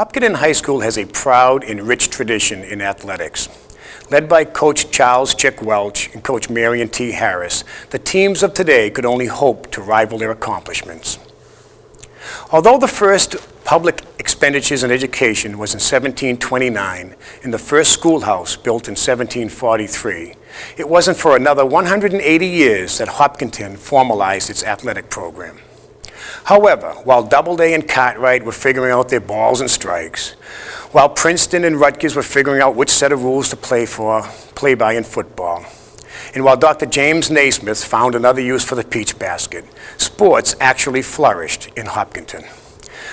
Hopkinton High School has a proud and rich tradition in athletics. Led by Coach Charles Chick Welch and Coach Marion T. Harris, the teams of today could only hope to rival their accomplishments. Although the first public expenditures in education was in 1729 and the first schoolhouse built in 1743, it wasn't for another 180 years that Hopkinton formalized its athletic program. However, while Doubleday and Cartwright were figuring out their balls and strikes, while Princeton and Rutgers were figuring out which set of rules to play by in football, and while Dr. James Naismith found another use for the peach basket, sports actually flourished in Hopkinton.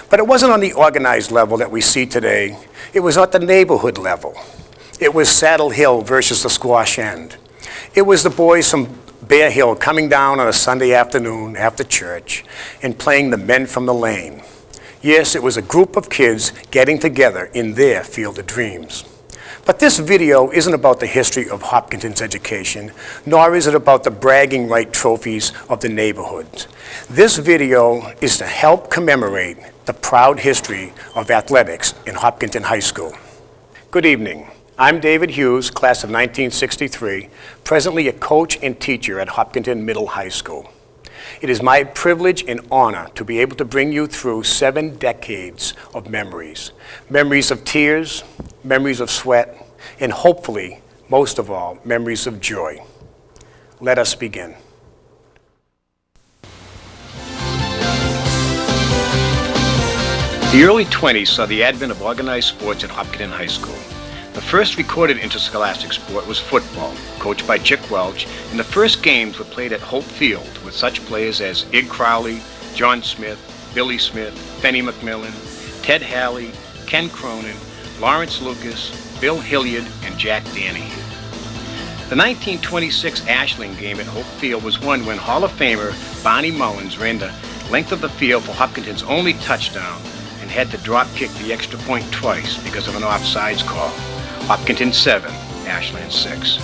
But it wasn't on the organized level that we see today. It was at the neighborhood level. It was Saddle Hill versus the Squash End. It was the boys from Bear Hill coming down on a Sunday afternoon after church and playing the men from the lane. Yes, it was a group of kids getting together in their field of dreams. But this video isn't about the history of Hopkinton's education, nor is it about the bragging right trophies of the neighborhoods. This video is to help commemorate the proud history of athletics in Hopkinton High School. Good evening. I'm David Hughes, class of 1963, presently a coach and teacher at Hopkinton Middle High School. It is my privilege and honor to be able to bring you through 7 decades of memories. Memories of tears, memories of sweat, and hopefully, most of all, memories of joy. Let us begin. The early 20s saw the advent of organized sports at Hopkinton High School. The first recorded interscholastic sport was football, coached by Chick Welch, and the first games were played at Hope Field with such players as Ig Crowley, John Smith, Billy Smith, Benny McMillan, Ted Halley, Ken Cronin, Lawrence Lucas, Bill Hilliard, and Jack Danahy. The 1926 Ashland game at Hope Field was won when Hall of Famer Barney Mullins ran the length of the field for Hopkinton's only touchdown and had to drop kick the extra point twice because of an offsides call. Hopkinton 7, Ashland 6.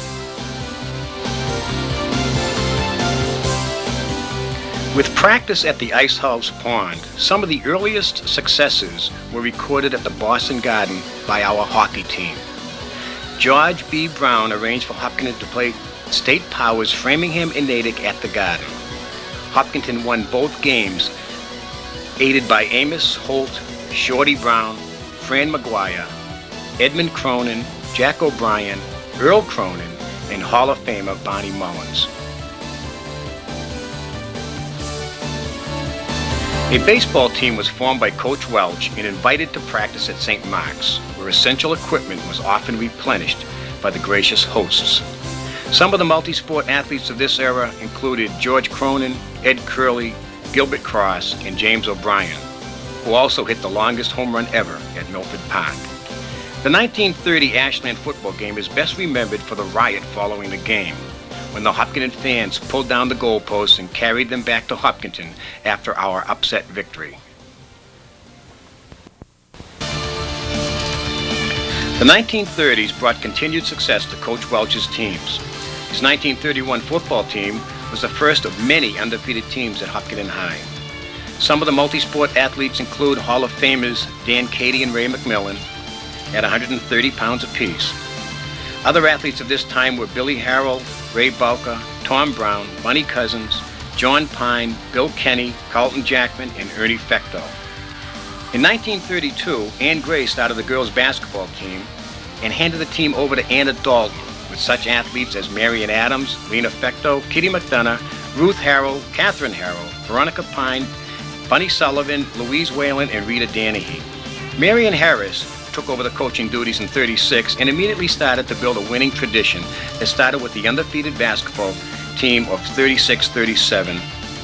With practice at the Ice House Pond, some of the earliest successes were recorded at the Boston Garden by our hockey team. George B. Brown arranged for Hopkinton to play State Powers Framingham and Natick at the Garden. Hopkinton won both games, aided by Amos Holt, Shorty Brown, Fran McGuire, Edmund Cronin, Jack O'Brien, Earl Cronin, and Hall of Famer Barney Mullins. A baseball team was formed by Coach Welch and invited to practice at St. Mark's, where essential equipment was often replenished by the gracious hosts. Some of the multi-sport athletes of this era included George Cronin, Ed Curley, Gilbert Cross, and James O'Brien, who also hit the longest home run ever at Milford Park. The 1930 Ashland football game is best remembered for the riot following the game, when the Hopkinton fans pulled down the goalposts and carried them back to Hopkinton after our upset victory. The 1930s brought continued success to Coach Welch's teams. His 1931 football team was the first of many undefeated teams at Hopkinton High. Some of the multi-sport athletes include Hall of Famers Dan Cady and Ray McMillan at 130 pounds apiece. Other athletes of this time were Billy Harrell, Ray Bowker, Tom Brown, Bunny Cousins, John Pine, Bill Kenny, Carlton Jackman, and Ernie Fecto. In 1932, Ann Gray started the girls' basketball team and handed the team over to Anna Dalton, with such athletes as Marion Adams, Lena Fecto, Kitty McDonough, Ruth Harrell, Catherine Harrell, Veronica Pine, Bunny Sullivan, Louise Whalen, and Rita Danahy. Marion Harris took over the coaching duties in '36 and immediately started to build a winning tradition that started with the undefeated basketball team of 36-37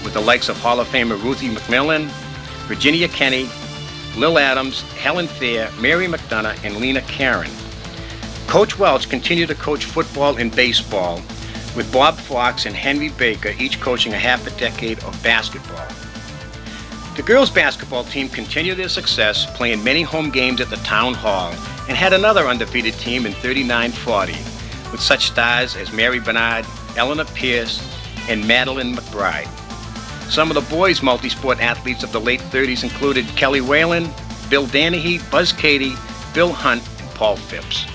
with the likes of Hall of Famer Ruthie McMillan, Virginia Kenny, Lil Adams, Helen Fair, Mary McDonough, and Lena Karen. Coach Welch continued to coach football and baseball, with Bob Fox and Henry Baker each coaching a half a decade of basketball. The girls' basketball team continued their success, playing many home games at the Town Hall, and had another undefeated team in 39-40, with such stars as Mary Bernard, Eleanor Pierce, and Madeline McBride. Some of the boys' multi-sport athletes of the late 30s included Kelly Whalen, Bill Danahy, Buzz Cady, Bill Hunt, and Paul Phipps.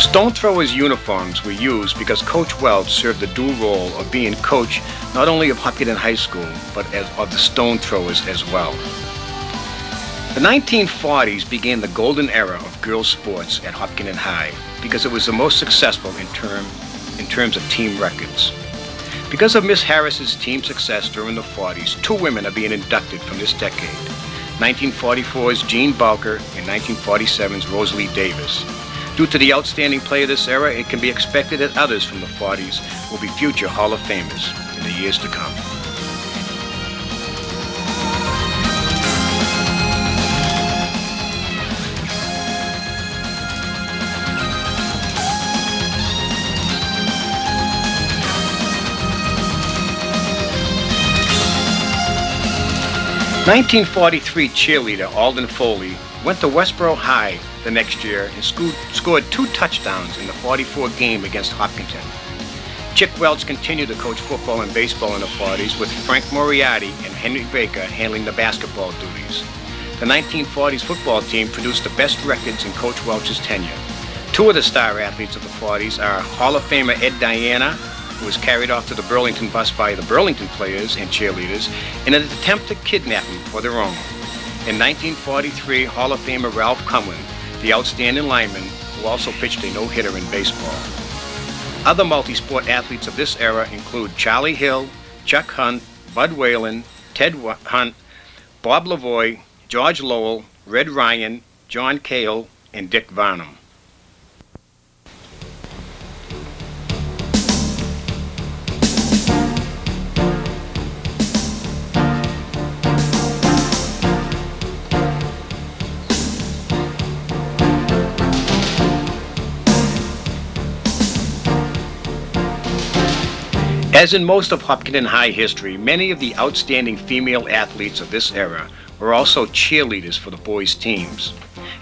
Stone throwers' uniforms were used because Coach Welch served the dual role of being coach not only of Hopkinton High School, but of the stone throwers as well. The 1940s began the golden era of girls' sports at Hopkinton High because it was the most successful in terms of team records. Because of Miss Harris's team success during the 40s, 2 women are being inducted from this decade, 1944's Jean Balker and 1947's Rosalie Davis. Due to the outstanding play of this era, it can be expected that others from the 40s will be future Hall of Famers in the years to come. (1943) cheerleader Alden Foley went to Westboro High the next year and scored 2 touchdowns in the 44 game against Hopkinton. Chick Welch continued to coach football and baseball in the 40s with Frank Moriarty and Henry Baker handling the basketball duties. The 1940s football team produced the best records in Coach Welch's tenure. 2 of the star athletes of the 40s are Hall of Famer Ed Diana, who was carried off to the Burlington bus by the Burlington players and cheerleaders in an attempt to kidnap him for their own. In 1943, Hall of Famer Ralph Cumlin, the outstanding lineman who also pitched a no-hitter in baseball. Other multi-sport athletes of this era include Charlie Hill, Chuck Hunt, Bud Whalen, Ted Hunt, Bob Lavoie, George Lowell, Red Ryan, John Cahill, and Dick Varnum. As in most of Hopkinton High history, many of the outstanding female athletes of this era were also cheerleaders for the boys' teams,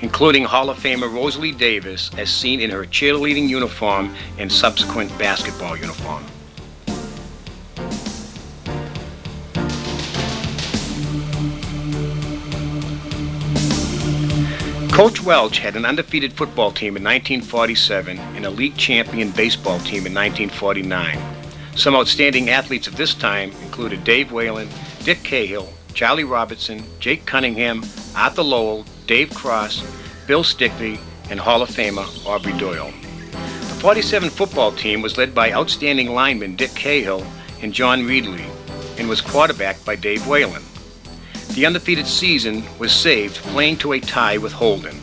including Hall of Famer Rosalie Davis, as seen in her cheerleading uniform and subsequent basketball uniform. Coach Welch had an undefeated football team in 1947 and a league champion baseball team in 1949. Some outstanding athletes of this time included Dave Whalen, Dick Cahill, Charlie Robertson, Jake Cunningham, Arthur Lowell, Dave Cross, Bill Stickney, and Hall of Famer Aubrey Doyle. The 47 football team was led by outstanding linemen Dick Cahill and John Reedley and was quarterbacked by Dave Whalen. The undefeated season was saved playing to a tie with Holden.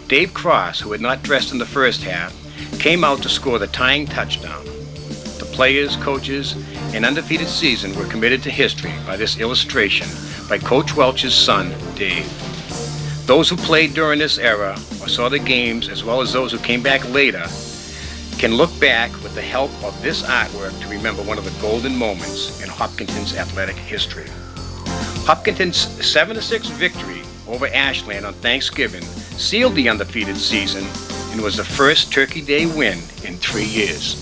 Dave Cross, who had not dressed in the first half, came out to score the tying touchdown. The players, coaches, and undefeated season were committed to history by this illustration by Coach Welch's son, Dave. Those who played during this era or saw the games, as well as those who came back later, can look back with the help of this artwork to remember one of the golden moments in Hopkinton's athletic history. Hopkinton's 7-6 victory over Ashland on Thanksgiving sealed the undefeated season and was the first Turkey Day win in 3 years.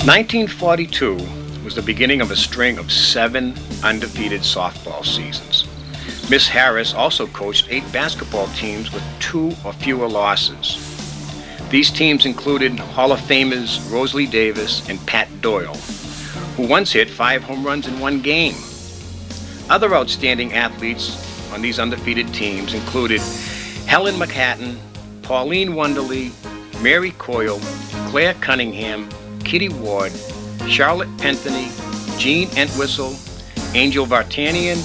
(1942) was the beginning of a string of 7 undefeated softball seasons. Miss Harris also coached 8 basketball teams with 2 or fewer losses. These teams included Hall of Famers Rosalie Davis and Pat Doyle, who once hit 5 home runs in 1 game. Other outstanding athletes on these undefeated teams included Helen McHatton, Pauline Wonderly, Mary Coyle, Claire Cunningham, Kitty Ward, Charlotte Pentheny, Jean Entwistle, Angel Vartanian,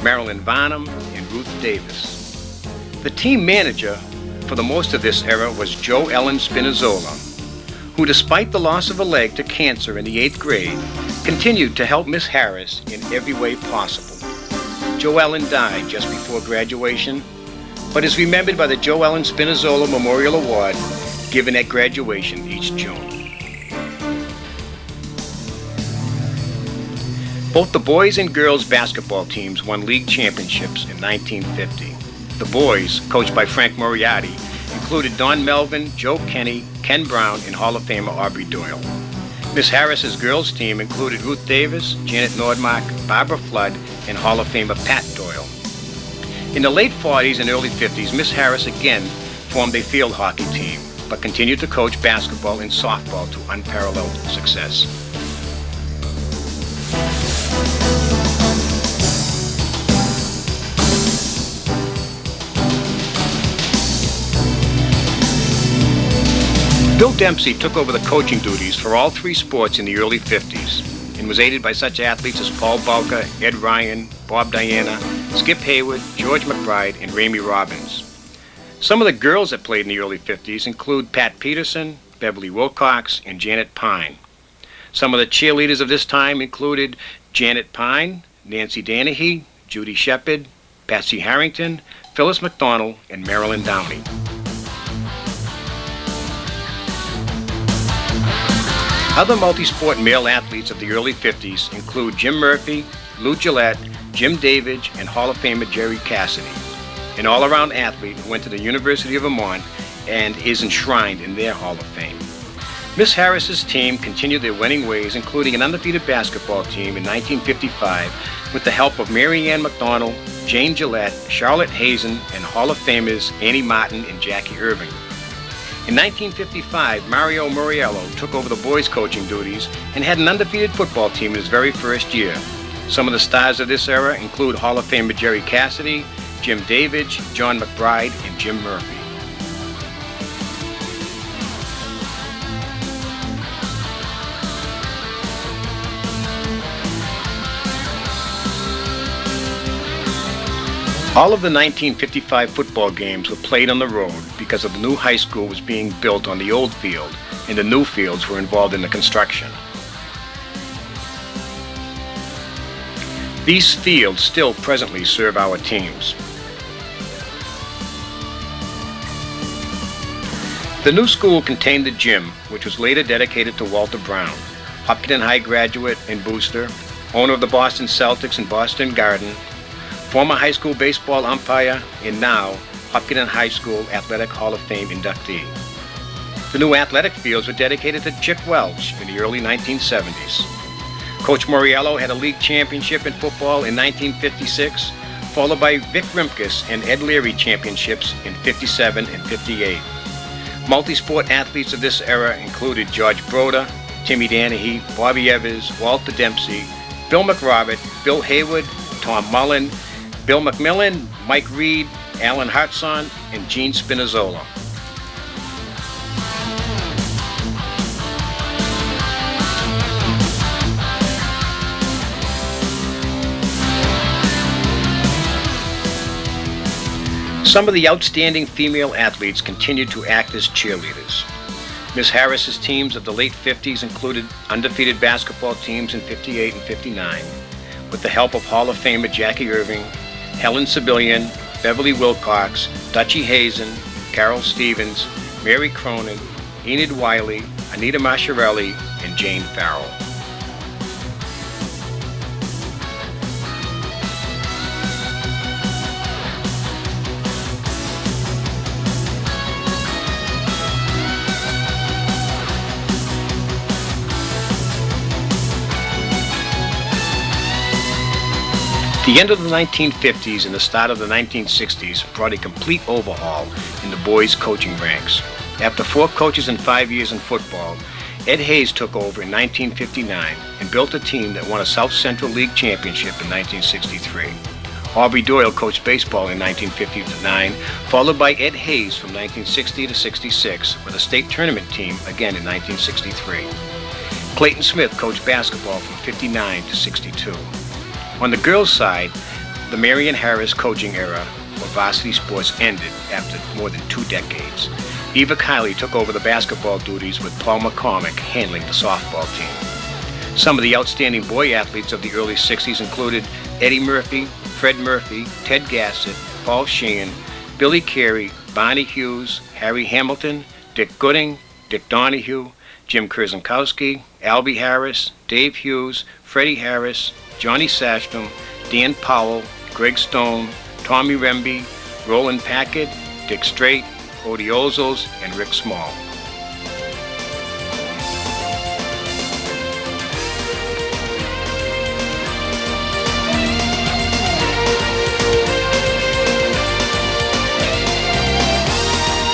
Marilyn Varnum, and Ruth Davis. The team manager for the most of this era was Joe Ellen Spinazzola, who, despite the loss of a leg to cancer in the 8th grade, continued to help Miss Harris in every way possible. Joe Ellen died just before graduation, but is remembered by the Joe Ellen Spinazzola Memorial Award given at graduation each June. Both the boys and girls basketball teams won league championships in 1950. The boys, coached by Frank Moriarty, included Don Melvin, Joe Kenny, Ken Brown, and Hall of Famer Aubrey Doyle. Miss Harris's girls team included Ruth Davis, Janet Nordmark, Barbara Flood, and Hall of Famer Pat Doyle. In the late 40s and early 50s, Miss Harris again formed a field hockey team, but continued to coach basketball and softball to unparalleled success. Bill Dempsey took over the coaching duties for all three sports in the early 50s and was aided by such athletes as Paul Bowker, Ed Ryan, Bob Diana, Skip Hayward, George McBride, and Ramey Robbins. Some of the girls that played in the early 50s include Pat Peterson, Beverly Wilcox, and Janet Pine. Some of the cheerleaders of this time included Janet Pine, Nancy Danahy, Judy Shepard, Patsy Harrington, Phyllis McDonald, and Marilyn Downey. Other multi-sport male athletes of the early 50s include Jim Murphy, Lou Gillette, Jim Davidge, and Hall of Famer Jerry Cassidy, an all-around athlete who went to the University of Vermont and is enshrined in their Hall of Fame. Miss Harris's team continued their winning ways, including an undefeated basketball team in 1955 with the help of Mary Ann McDonald, Jane Gillette, Charlotte Hazen, and Hall of Famers Annie Martin and Jackie Irving. In 1955, Mario Muriello took over the boys' coaching duties and had an undefeated football team in his very first year. Some of the stars of this era include Hall of Famer Jerry Cassidy, Jim Davidge, John McBride, and Jim Murphy. All of the 1955 football games were played on the road because of the new high school was being built on the old field, and the new fields were involved in the construction. These fields still presently serve our teams. The new school contained the gym, which was later dedicated to Walter Brown, Hopkinton High graduate and booster, owner of the Boston Celtics and Boston Garden, former high school baseball umpire, and now Hopkinton High School Athletic Hall of Fame inductee. The new athletic fields were dedicated to Chick Welch in the early 1970s. Coach Muriello had a league championship in football in 1956, followed by Vic Rimkus and Ed Leary championships in 57 and 58. Multi-sport athletes of this era included George Broda, Timmy Danahy, Bobby Evers, Walter Dempsey, Bill McRobert, Bill Hayward, Tom Mullen, Bill McMillan, Mike Reed, Alan Hartson, and Gene Spinazzola. Some of the outstanding female athletes continued to act as cheerleaders. Miss Harris's teams of the late 50s included undefeated basketball teams in 58 and 59, with the help of Hall of Famer Jackie Irving, Helen Sibilian, Beverly Wilcox, Dutchie Hazen, Carol Stevens, Mary Cronin, Enid Wiley, Anita Masciarelli, and Jane Farrell. The end of the 1950s and the start of the 1960s brought a complete overhaul in the boys' coaching ranks. After 4 coaches and 5 years in football, Ed Hayes took over in 1959 and built a team that won a South Central League championship in 1963. Aubrey Doyle coached baseball in 1959, followed by Ed Hayes from 1960 to 66 with a state tournament team again in 1963. Clayton Smith coached basketball from 59 to 62. On the girls' side, the Marion Harris coaching era of varsity sports ended after more than 2 decades. Eva Kiley took over the basketball duties with Paul McCormick handling the softball team. Some of the outstanding boy athletes of the early 60s included Eddie Murphy, Fred Murphy, Ted Gassett, Paul Sheehan, Billy Carey, Barney Hughes, Harry Hamilton, Dick Gooding, Dick Donahue, Jim Kurzankowski, Albie Harris, Dave Hughes, Freddie Harris, Johnny Sashton, Dan Powell, Greg Stone, Tommy Remby, Roland Packard, Dick Strait, Odiozos, and Rick Small.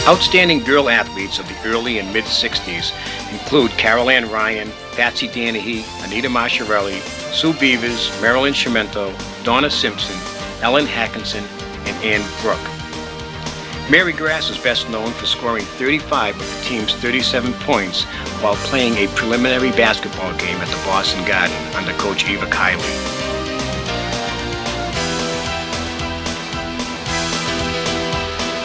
Outstanding girl athletes of the early and mid-60s include Carol Ann Ryan, Patsy Danahy, Anita Masciarelli, Sue Beavers, Marilyn Cimento, Donna Simpson, Ellen Hackinson, and Ann Brooke. Mary Grass is best known for scoring 35 of the team's 37 points while playing a preliminary basketball game at the Boston Garden under Coach Eva Kiley.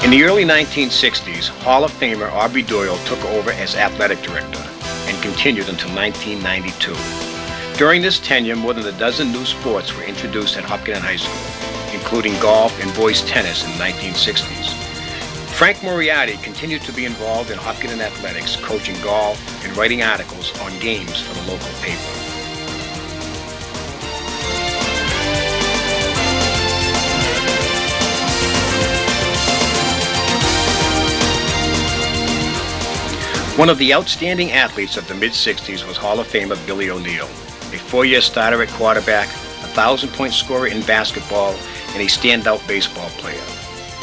In the early 1960s, Hall of Famer Aubrey Doyle took over as athletic director and continued until 1992. During this tenure, more than a dozen new sports were introduced at Hopkinton High School, including golf and boys tennis in the 1960s. Frank Moriarty continued to be involved in Hopkinton athletics, coaching golf and writing articles on games for the local paper. One of the outstanding athletes of the mid-60s was Hall of Famer Billy O'Neill, a four-year starter at quarterback, a 1,000-point scorer in basketball, and a standout baseball player.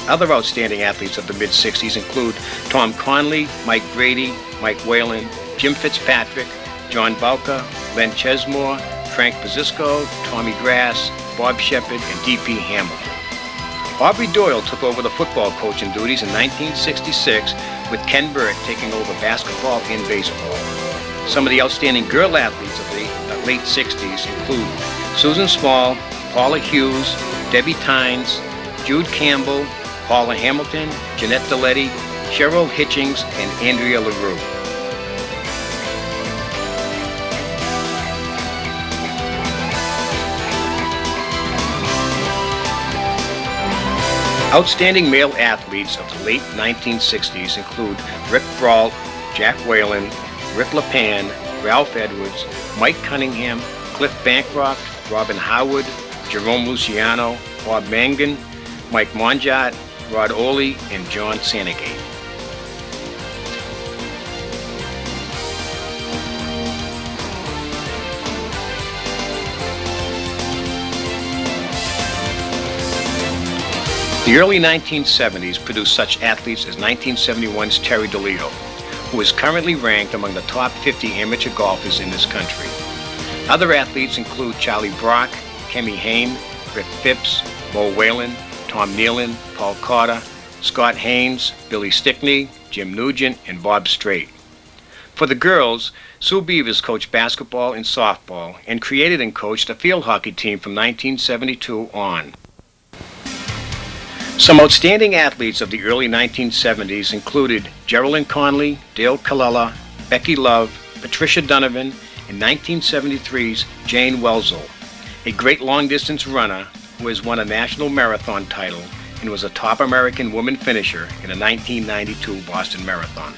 Other outstanding athletes of the mid-60s include Tom Conley, Mike Grady, Mike Whalen, Jim Fitzpatrick, John Bowker, Len Chesmore, Frank Pizisco, Tommy Grass, Bob Shepard, and D.P. Hamilton. Aubrey Doyle took over the football coaching duties in 1966, with Ken Burt taking over basketball and baseball. Some of the outstanding girl athletes of the late 60s include Susan Small, Paula Hughes, Debbie Tynes, Jude Campbell, Paula Hamilton, Jeanette Deletti, Cheryl Hitchings, and Andrea LaRue. Outstanding male athletes of the late 1960s include Rick Brault, Jack Whalen, Rick LePan, Ralph Edwards, Mike Cunningham, Cliff Bancroft, Robin Howard, Jerome Luciano, Bob Mangan, Mike Monjat, Rod Oley, and John Sanagate. The early 1970s produced such athletes as 1971's Terry DeLeo, who is currently ranked among the top 50 amateur golfers in this country. Other athletes include Charlie Brock, Kemi Hain, Rick Phipps, Mo Whalen, Tom Nealon, Paul Carter, Scott Haynes, Billy Stickney, Jim Nugent, and Bob Strait. For the girls, Sue Beavers coached basketball and softball and created and coached a field hockey team from 1972 on. Some outstanding athletes of the early 1970s included Geraldine Conley, Dale Colella, Becky Love, Patricia Donovan, and 1973's Jane Welzel, a great long-distance runner who has won a national marathon title and was a top American woman finisher in a 1992 Boston Marathon.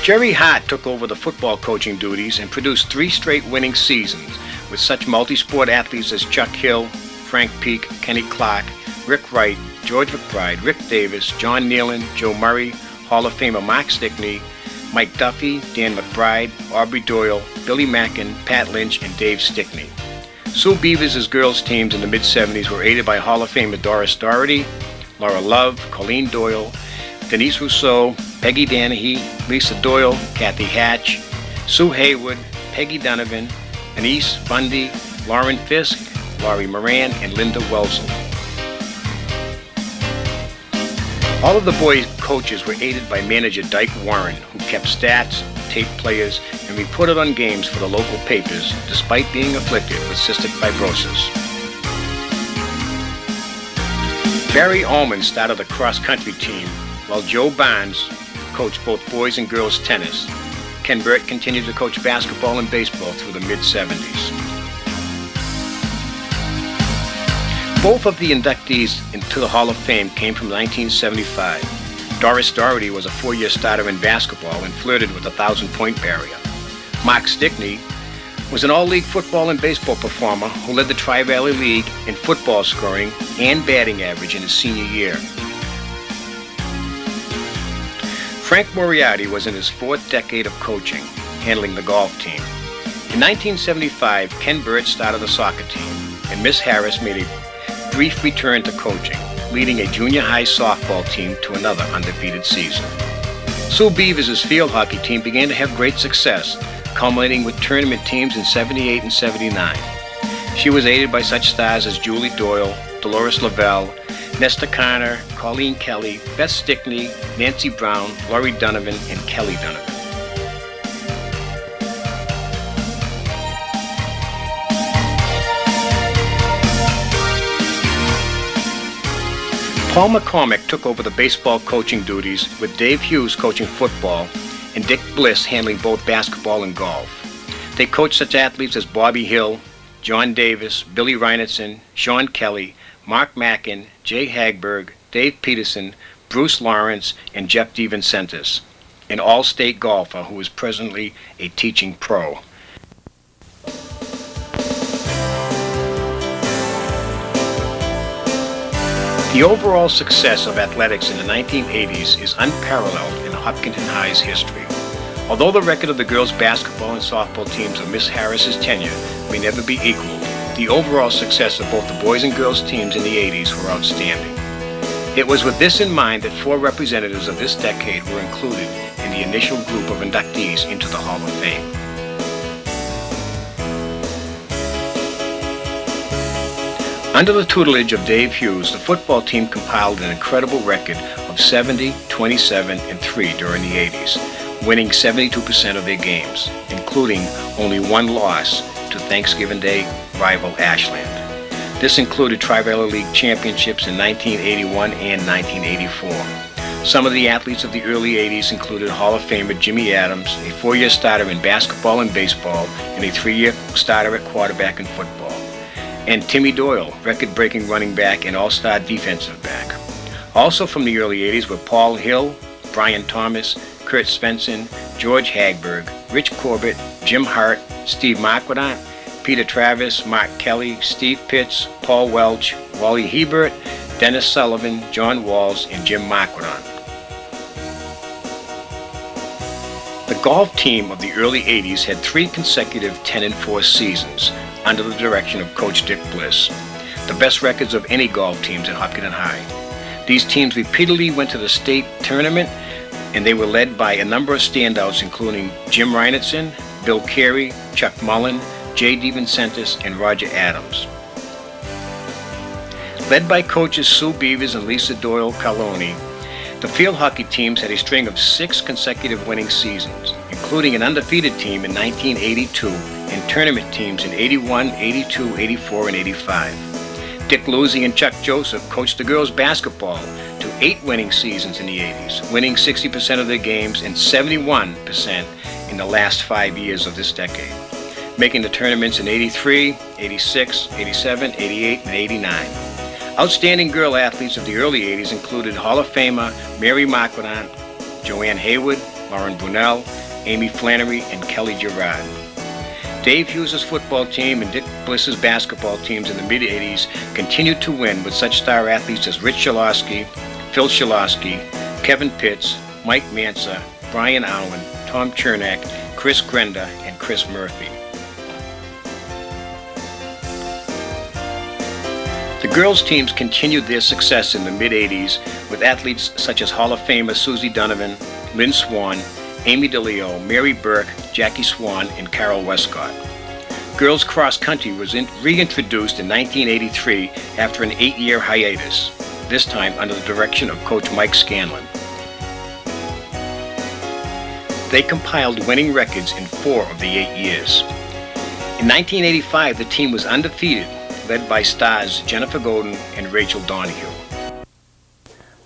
Jerry Hart took over the football coaching duties and produced 3 straight winning seasons with such multi-sport athletes as Chuck Hill, Frank Peake, Kenny Clark, Rick Wright, George McBride, Rick Davis, John Nealon, Joe Murray, Hall of Famer Mark Stickney, Mike Duffy, Dan McBride, Aubrey Doyle, Billy Mackin, Pat Lynch, and Dave Stickney. Sue Beavers' girls' teams in the mid-70s were aided by Hall of Famer Doris Doherty, Laura Love, Colleen Doyle, Denise Rousseau, Peggy Danahy, Lisa Doyle, Kathy Hatch, Sue Haywood, Peggy Donovan, Anise Bundy, Lauren Fisk, Laurie Moran, and Linda Welzel. All of the boys' coaches were aided by manager Dyke Warren, who kept stats, taped players, and reported on games for the local papers, despite being afflicted with cystic fibrosis. Barry Ullman started the cross-country team, while Joe Barnes coached both boys and girls tennis. Ken Burt continued to coach basketball and baseball through the mid-70s. Both of the inductees into the Hall of Fame came from 1975. Doris Doherty was a 4-year starter in basketball and flirted with the 1,000-point barrier. Mark Stickney was an all-league football and baseball performer who led the Tri-Valley League in football scoring and batting average in his senior year. Frank Moriarty was in his fourth decade of coaching, handling the golf team. In 1975, Ken Burt started the soccer team, and Miss Harris made a brief return to coaching, leading a junior high softball team to another undefeated season. Sue Beavers' field hockey team began to have great success, culminating with tournament teams in 78 and 79. She was aided by such stars as Julie Doyle, Dolores Lavelle, Nesta Connor, Colleen Kelly, Beth Stickney, Nancy Brown, Laurie Donovan, and Kelly Donovan. Paul McCormick took over the baseball coaching duties, with Dave Hughes coaching football and Dick Bliss handling both basketball and golf. They coached such athletes as Bobby Hill, John Davis, Billy Reinertsen, Sean Kelly, Mark Mackin, Jay Hagberg, Dave Peterson, Bruce Lawrence, and Jeff DeVincentis, an all-state golfer who is presently a teaching pro. The overall success of athletics in the 1980s is unparalleled in Hopkinton High's history. Although the record of the girls' basketball and softball teams of Miss Harris's tenure may never be equaled, the overall success of both the boys and girls teams in the 80s were outstanding. It was with this in mind that 4 representatives of this decade were included in the initial group of inductees into the Hall of Fame. Under the tutelage of Dave Hughes, the football team compiled an incredible record of 70, 27, and 3 during the 80s, winning 72% of their games, including only 1 loss to Thanksgiving Day rival Ashland. This included Tri-Valley League championships in 1981 and 1984. Some of the athletes of the early 80s included Hall of Famer Jimmy Adams, a 4-year starter in basketball and baseball, and a 3-year starter at quarterback in football. And Timmy Doyle, record-breaking running back and all-star defensive back. Also from the early 80s were Paul Hill, Brian Thomas, Kurt Svensson, George Hagberg, Rich Corbett, Jim Hart, Steve Marquardt, Peter Travis, Mark Kelly, Steve Pitts, Paul Welch, Wally Hebert, Dennis Sullivan, John Walls, and Jim Marquardt. The golf team of the early 80s had 3 consecutive 10-4 seasons under the direction of Coach Dick Bliss, the best records of any golf teams at Hopkinton High. These teams repeatedly went to the state tournament, and they were led by a number of standouts including Jim Reinertsen, Bill Carey, Chuck Mullen, Jay DeVincentis, and Roger Adams. Led by coaches Sue Beavers and Lisa Doyle Carloni, the field hockey teams had a string of 6 consecutive winning seasons, including an undefeated team in 1982 and tournament teams in 81, 82, 84, and 85. Dick Luzzi and Chuck Joseph coached the girls' basketball to 8 winning seasons in the 80s, winning 60% of their games and 71% in the last 5 years of this decade, making the tournaments in 83, 86, 87, 88, and 89. Outstanding girl athletes of the early 80s included Hall of Famer Mary Marquardt, Joanne Hayward, Lauren Brunel, Amy Flannery, and Kelly Gerard. Dave Hughes' football team and Dick Bliss's basketball teams in the mid-80s continued to win with such star athletes as Rich Shilosky, Phil Shilosky, Kevin Pitts, Mike Mansa, Brian Allen, Tom Chernak, Chris Grenda, and Chris Murphy. The girls' teams continued their success in the mid-80s with athletes such as Hall of Famer Susie Donovan, Lynn Swan, Amy DeLeo, Mary Burke, Jackie Swan, and Carol Westcott. Girls cross country was reintroduced in 1983 after an 8-year hiatus, this time under the direction of Coach Mike Scanlon. They compiled winning records in 4 of the 8 years. In 1985, the team was undefeated, led by stars Jennifer Godin and Rachel Donahue.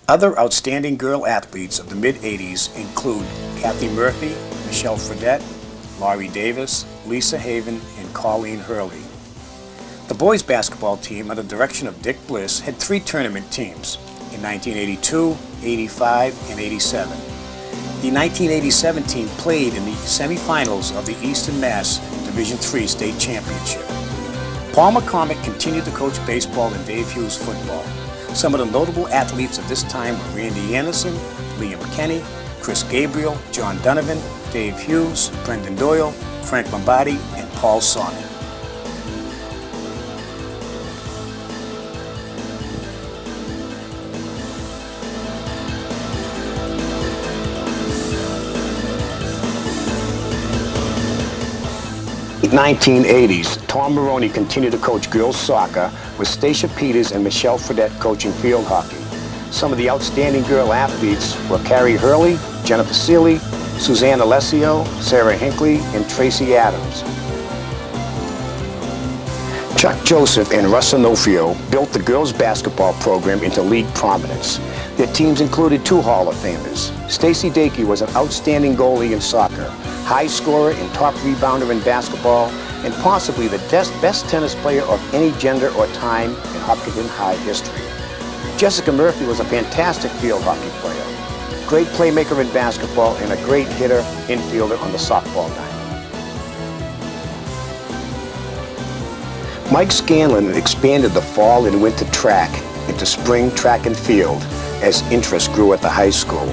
Other outstanding girl athletes of the mid-80s include Kathy Murphy, Michelle Fredette, Laurie Davis, Lisa Haven, and Colleen Hurley. The boys' basketball team, under the direction of Dick Bliss, had 3 tournament teams in 1982, 85, and 87. The 1987 team played in the semifinals of the Eastern Mass Division III State Championship. Paul McCormick continued to coach baseball and Dave Hughes football. Some of the notable athletes of this time were Randy Anderson, Liam Kenny, Chris Gabriel, John Donovan, Dave Hughes, Brendan Doyle, Frank Lombardi, and Paul Sonnet. In the 1980s, Tom Maroney continued to coach girls soccer with Stacia Peters and Michelle Fredette coaching field hockey. Some of the outstanding girl athletes were Carrie Hurley, Jennifer Seeley, Suzanne Alessio, Sarah Hinckley, and Tracy Adams. Chuck Joseph and Russ Onofrio built the girls basketball program into league prominence. Their teams included two Hall of Famers. Stacy Dakey was an outstanding goalie in soccer, high scorer and top rebounder in basketball, and possibly the best tennis player of any gender or time in Hopkinton High history. Jessica Murphy was a fantastic field hockey player, great playmaker in basketball, and a great hitter, infielder on the softball diamond. Mike Scanlon expanded the fall and winter track into spring track and field as interest grew at the high school.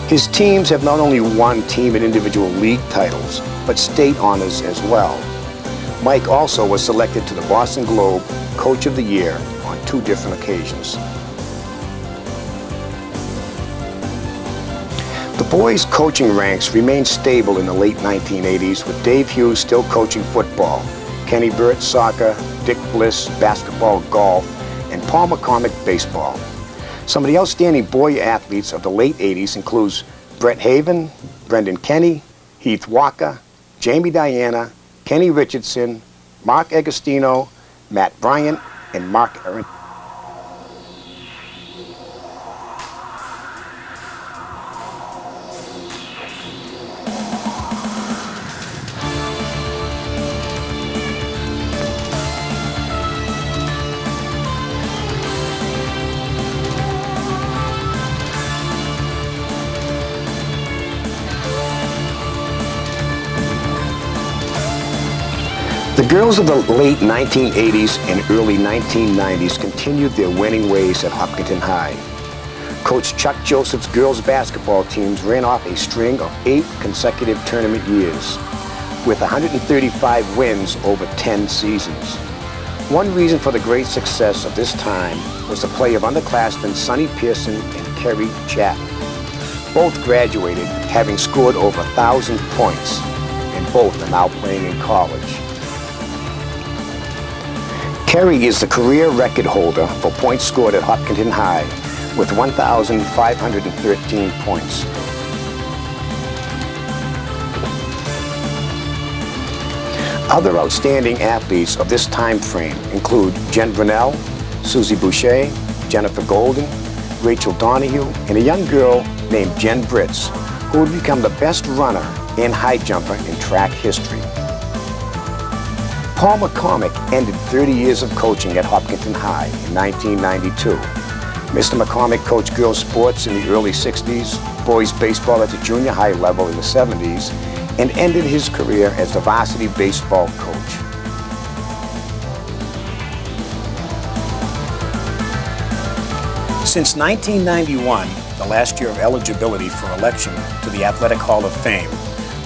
His teams have not only won team and individual league titles, but state honors as well. Mike also was selected to the Boston Globe Coach of the Year on 2 different occasions. The boys' coaching ranks remained stable in the late 1980s, with Dave Hughes still coaching football, Kenny Burt soccer, Dick Bliss basketball, golf, and Paul McCormick baseball. Some of the outstanding boy athletes of the late 80s includes Brett Haven, Brendan Kenny, Heath Walker, Jamie Diana, Kenny Richardson, Mark Agostino, Matt Bryant, and Mark Aaron. The girls of the late 1980s and early 1990s continued their winning ways at Hopkinton High. Coach Chuck Joseph's girls basketball teams ran off a string of 8 consecutive tournament years, with 135 wins over 10 seasons. One reason for the great success of this time was the play of underclassmen Sonny Pearson and Kerry Chatton. Both graduated having scored over 1,000 points, and both are now playing in college. Kerry is the career record holder for points scored at Hopkinton High with 1,513 points. Other outstanding athletes of this time frame include Jen Brunell, Susie Boucher, Jennifer Golden, Rachel Donahue, and a young girl named Jen Britz, who would become the best runner and high jumper in track history. Paul McCormick ended 30 years of coaching at Hopkinton High in 1992. Mr. McCormick coached girls sports in the early 60s, boys baseball at the junior high level in the 70s, and ended his career as the varsity baseball coach. Since 1991, the last year of eligibility for election to the Athletic Hall of Fame,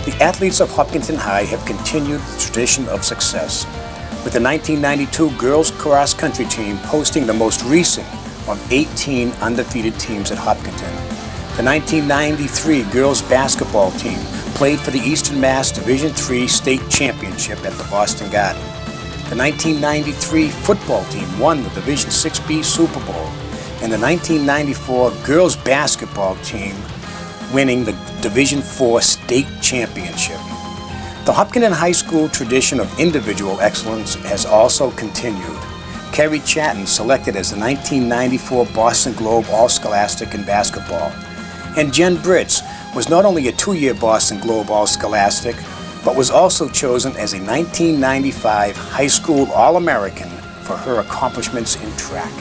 the athletes of Hopkinton High have continued the tradition of success, with the 1992 girls cross-country team posting the most recent of 18 undefeated teams at Hopkinton. The 1993 girls basketball team played for the Eastern Mass Division III State Championship at the Boston Garden. The 1993 football team won the Division VI-B Super Bowl, and the 1994 girls basketball team winning the Division IV State Championship. The Hopkinton High School tradition of individual excellence has also continued. Kerry Chatton selected as the 1994 Boston Globe All-Scholastic in basketball. And Jen Britz was not only a 2-year Boston Globe All-Scholastic, but was also chosen as a 1995 High School All-American for her accomplishments in track.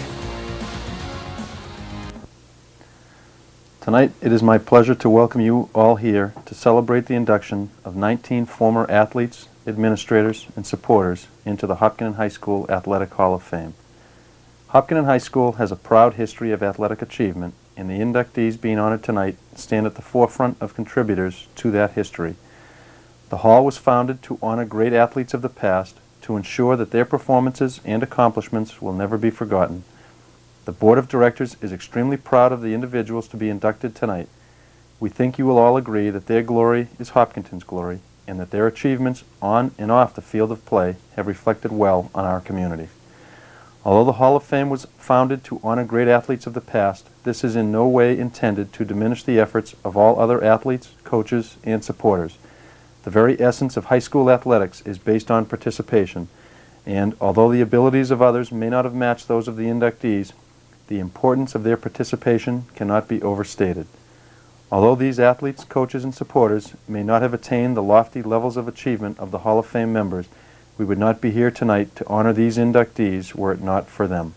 Tonight, it is my pleasure to welcome you all here to celebrate the induction of 19 former athletes, administrators, and supporters into the Hopkinton High School Athletic Hall of Fame. Hopkinton High School has a proud history of athletic achievement and the inductees being honored tonight stand at the forefront of contributors to that history. The Hall was founded to honor great athletes of the past, to ensure that their performances and accomplishments will never be forgotten. The Board of Directors is extremely proud of the individuals to be inducted tonight. We think you will all agree that their glory is Hopkinton's glory, and that their achievements on and off the field of play have reflected well on our community. Although the Hall of Fame was founded to honor great athletes of the past, this is in no way intended to diminish the efforts of all other athletes, coaches, and supporters. The very essence of high school athletics is based on participation, and although the abilities of others may not have matched those of the inductees, the importance of their participation cannot be overstated. Although these athletes, coaches, and supporters may not have attained the lofty levels of achievement of the Hall of Fame members, we would not be here tonight to honor these inductees were it not for them.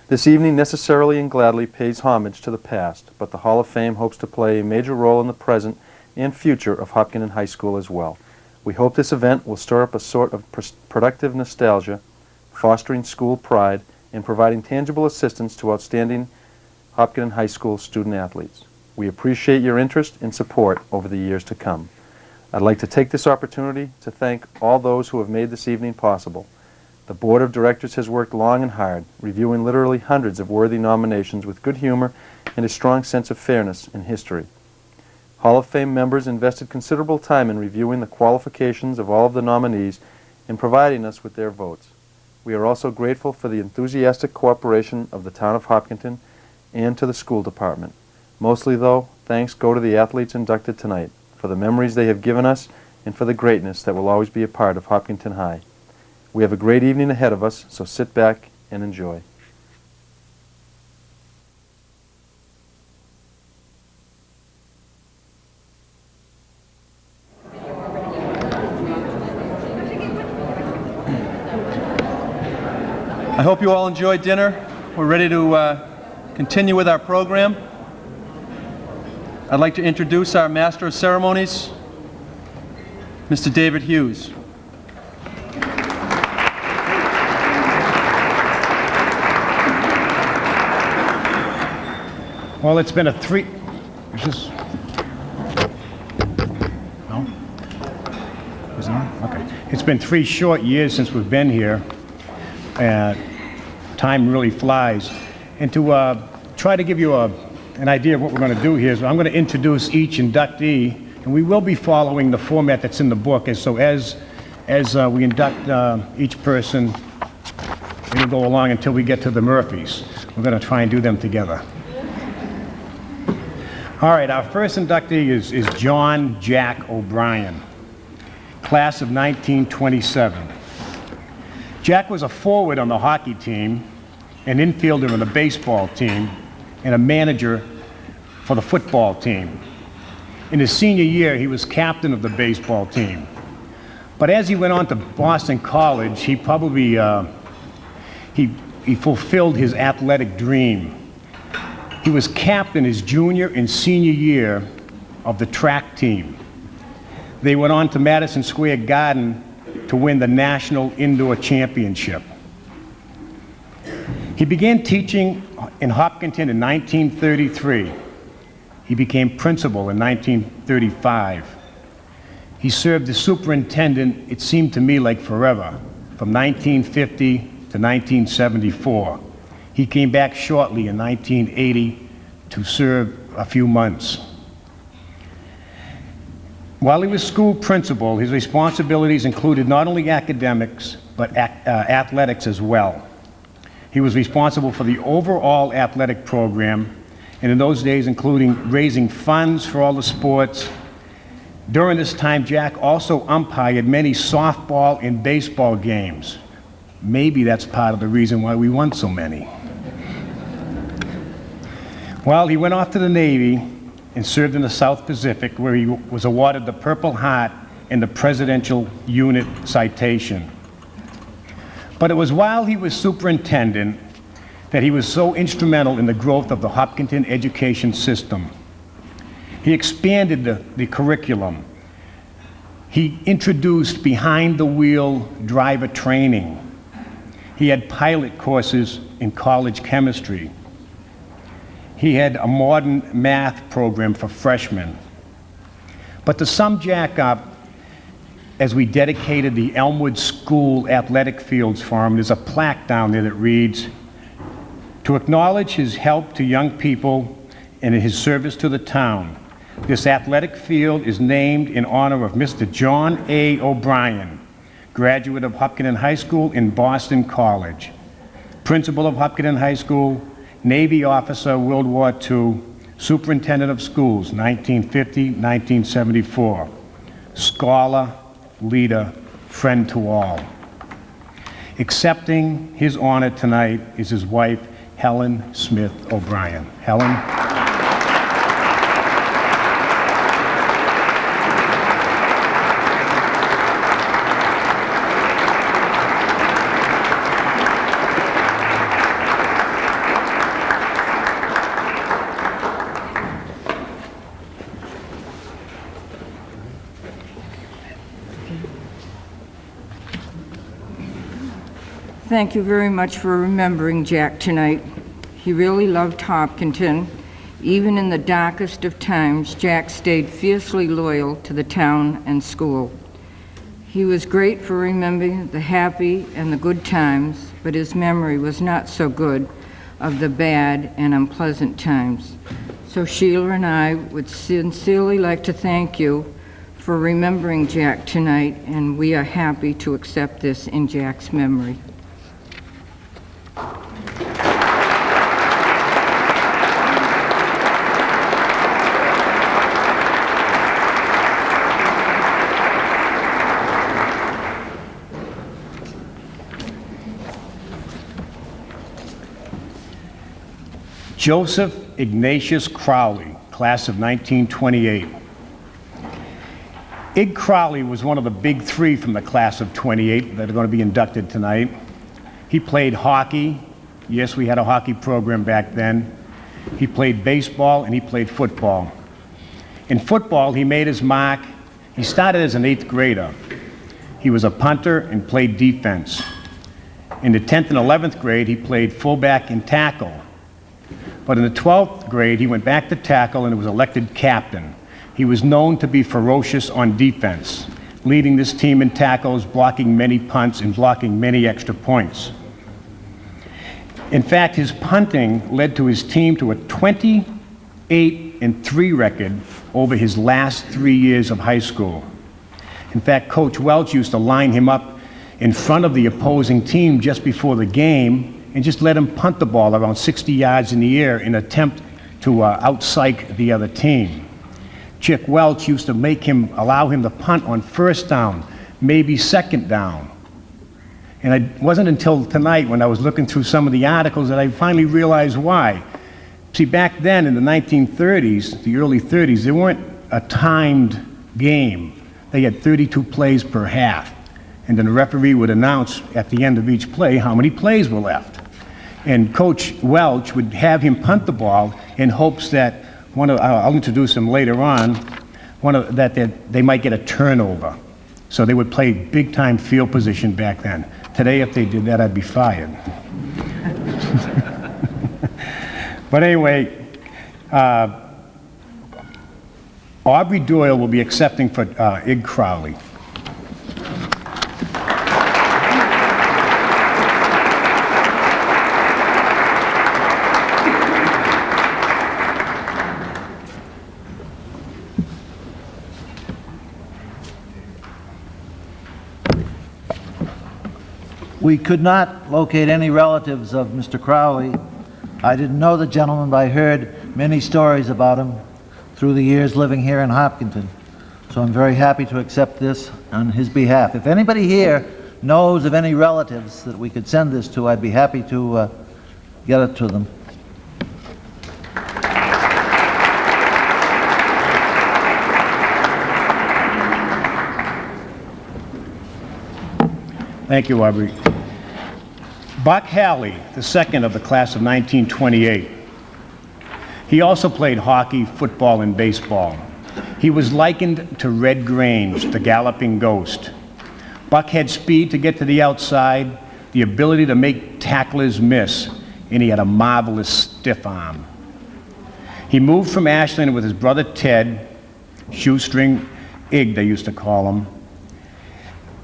This evening necessarily and gladly pays homage to the past, but the Hall of Fame hopes to play a major role in the present and future of Hopkinton High School as well. We hope this event will stir up a sort of productive nostalgia, fostering school pride, and providing tangible assistance to outstanding Hopkinton High School student athletes. We appreciate your interest and support over the years to come. I'd like to take this opportunity to thank all those who have made this evening possible. The Board of Directors has worked long and hard, reviewing literally hundreds of worthy nominations with good humor and a strong sense of fairness in history. Hall of Fame members invested considerable time in reviewing the qualifications of all of the nominees and providing us with their votes. We are also grateful for the enthusiastic cooperation of the town of Hopkinton and to the school department. Mostly, though, thanks go to the athletes inducted tonight for the memories they have given us and for the greatness that will always be a part of Hopkinton High. We have a great evening ahead of us, so sit back and enjoy. I hope you all enjoyed dinner. We're ready to continue with our program. I'd like to introduce our Master of Ceremonies, Mr. David Hughes. Well, it's been is this? No? Is it on? Okay. It's been 3 short years since we've been here. Time really flies. And to try to give you an idea of what we're going to do here, so I'm going to introduce each inductee, and we will be following the format that's in the book. And so as we induct each person, it'll go along until we get to the Murphys. We're going to try and do them together. All right, our first inductee is John Jack O'Brien, class of 1927. Jack was a forward on the hockey team, an infielder on the baseball team, and a manager for the football team. In his senior year, he was captain of the baseball team. But as he went on to Boston College, he probably he fulfilled his athletic dream. He was captain his junior and senior year of the track team. They went on to Madison Square Garden to win the National Indoor Championship. He began teaching in Hopkinton in 1933. He became principal in 1935. He served as superintendent, it seemed to me like forever, from 1950 to 1974. He came back shortly in 1980 to serve a few months. While he was school principal, his responsibilities included not only academics, but athletics as well. He was responsible for the overall athletic program, and in those days including raising funds for all the sports. During this time, Jack also umpired many softball and baseball games. Maybe that's part of the reason why we won so many. Well, he went off to the Navy and served in the South Pacific, where he was awarded the Purple Heart and the Presidential Unit Citation. But it was while he was superintendent that he was so instrumental in the growth of the Hopkinton education system. He expanded the curriculum. He introduced behind-the-wheel driver training. He had pilot courses in college chemistry. he had a modern math program for freshmen. But to sum Jack up, as we dedicated the Elmwood School athletic fields for him, there's a plaque down there that reads, "To acknowledge his help to young people and his service to the town, this athletic field is named in honor of Mr. John A. O'Brien, graduate of Hopkinton High School and Boston College, principal of Hopkinton High School, Navy officer, World War II, superintendent of schools, 1950-1974, scholar, leader, friend to all." Accepting his honor tonight is his wife, Helen Smith O'Brien. Helen. Thank you very much for remembering Jack tonight. He really loved Hopkinton. Even in the darkest of times, Jack stayed fiercely loyal to the town and school. He was great for remembering the happy and the good times, but his memory was not so good of the bad and unpleasant times. So Sheila and I would sincerely like to thank you for remembering Jack tonight, and we are happy to accept this in Jack's memory. Joseph Ignatius Crowley, class of 1928. Ig Crowley was one of the big three from the class of 28 that are going to be inducted tonight. He played hockey. Yes, we had a hockey program back then. He played baseball and he played football. In football, he made his mark. He started as an 8th grader. He was a punter and played defense. In the 10th and 11th grade, he played fullback and tackle. But in the 12th grade, he went back to tackle and was elected captain. He was known to be ferocious on defense, leading this team in tackles, blocking many punts, and blocking many extra points. In fact, his punting led to his team to a 28-3 record over his last 3 years of high school. In fact, Coach Welch used to line him up in front of the opposing team just before the game and just let him punt the ball around 60 yards in the air in an attempt to out-psych the other team. Chick Welch used to allow him to punt on first down, maybe second down. And it wasn't until tonight when I was looking through some of the articles that I finally realized why. See, back then in the 1930s, the early 30s, there weren't a timed game. They had 32 plays per half. And then the referee would announce at the end of each play how many plays were left. And Coach Welch would have him punt the ball in hopes that I'll introduce him later on, that they might get a turnover. So they would play big-time field position back then. Today, if they did that, I'd be fired. But anyway, Aubrey Doyle will be accepting for Ig Crowley. We could not locate any relatives of Mr. Crowley. I didn't know the gentleman, but I heard many stories about him through the years living here in Hopkinton. So I'm very happy to accept this on his behalf. If anybody here knows of any relatives that we could send this to, I'd be happy to get it to them. Thank you, Aubrey. Buck Halley, the second of the class of 1928. He also played hockey, football, and baseball. He was likened to Red Grange, the galloping ghost. Buck had speed to get to the outside, the ability to make tacklers miss, and he had a marvelous stiff arm. He moved from Ashland with his brother Ted, Shoestring Ig, they used to call him.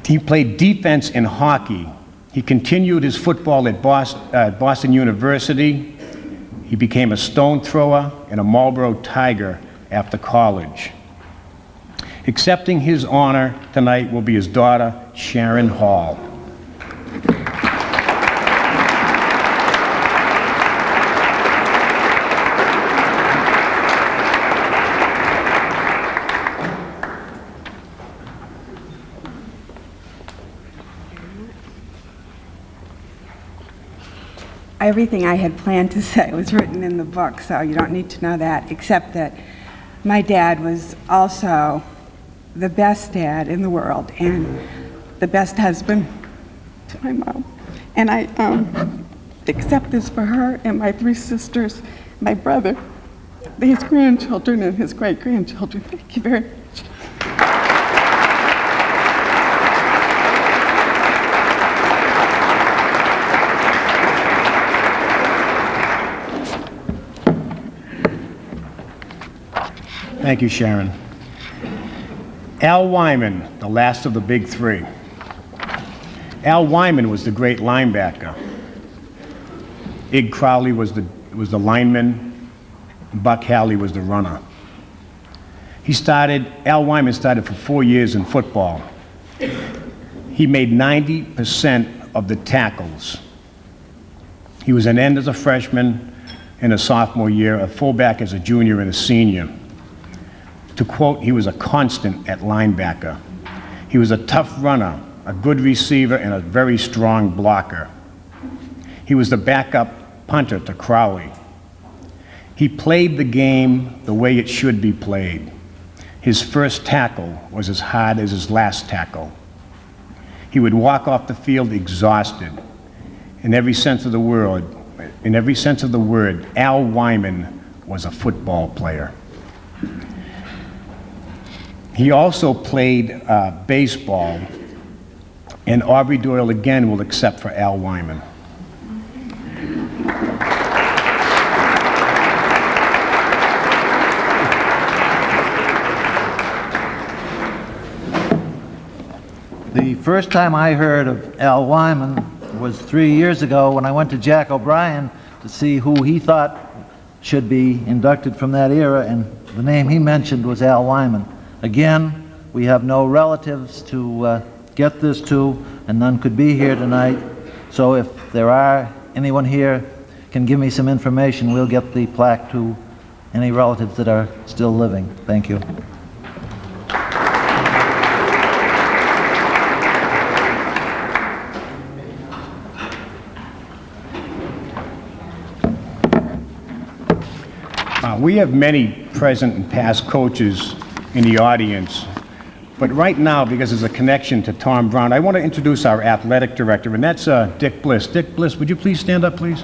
He played defense in hockey. He continued his football at Boston University. He became a stone thrower and a Marlboro Tiger after college. Accepting his honor tonight will be his daughter, Sharon Hall. Everything I had planned to say was written in the book, so you don't need to know that, except that my dad was also the best dad in the world and the best husband to my mom. And I accept this for her and my 3 sisters, my brother, his grandchildren, and his great-grandchildren. Thank you very much. Thank you, Sharon. Al Wyman, the last of the big 3. Al Wyman was the great linebacker. Ig Crowley was the lineman. Buck Halley was the runner. Al Wyman started for 4 years in football. He made 90% of the tackles. He was an end as a freshman and a sophomore year, a fullback as a junior and a senior. To quote, he was a constant at linebacker. He was a tough runner, a good receiver, and a very strong blocker. He was the backup punter to Crowley. He played the game the way it should be played. His first tackle was as hard as his last tackle. He would walk off the field exhausted. In every sense of the word, Al Wyman was a football player. He also played baseball, and Aubrey Doyle again will accept for Al Wyman. The first time I heard of Al Wyman was 3 years ago when I went to Jack O'Brien to see who he thought should be inducted from that era, and the name he mentioned was Al Wyman. Again, we have no relatives to get this to, and none could be here tonight. So if there are anyone here can give me some information, we'll get the plaque to any relatives that are still living. Thank you. We have many present and past coaches in the audience, but right now, because there's a connection to Tom Brown, I want to introduce our athletic director, and that's Dick Bliss. Dick Bliss, would you please stand up, please?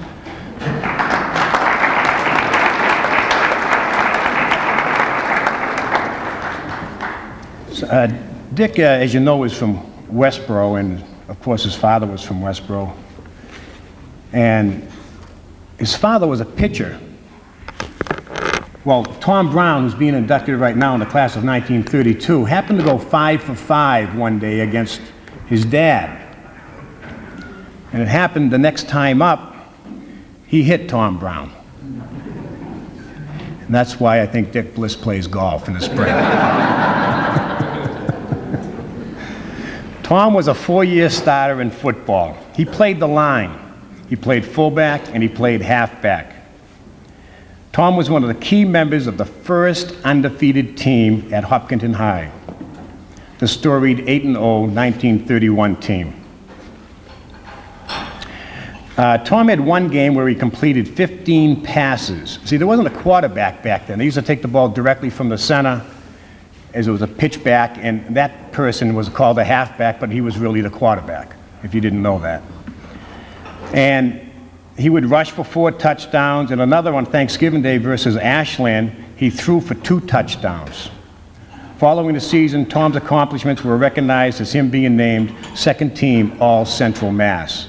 Dick, as you know, is from Westboro, and of course his father was from Westboro. And his father was a pitcher. Well, Tom Brown, who's being inducted right now in the class of 1932, happened to go 5 for 5 one day against his dad. And it happened the next time up, he hit Tom Brown. And that's why I think Dick Bliss plays golf in the spring. Tom was a 4-year starter in football. He played the line. He played fullback and he played halfback. Tom was one of the key members of the first undefeated team at Hopkinton High, the storied 8-0 1931 team. Tom had one game where he completed 15 passes. See, there wasn't a quarterback back then. They used to take the ball directly from the center as it was a pitch back, and that person was called a halfback, but he was really the quarterback, if you didn't know that. And he would rush for 4 touchdowns, and another on Thanksgiving Day versus Ashland, he threw for 2 touchdowns. Following the season, Tom's accomplishments were recognized as him being named second team All-Central Mass.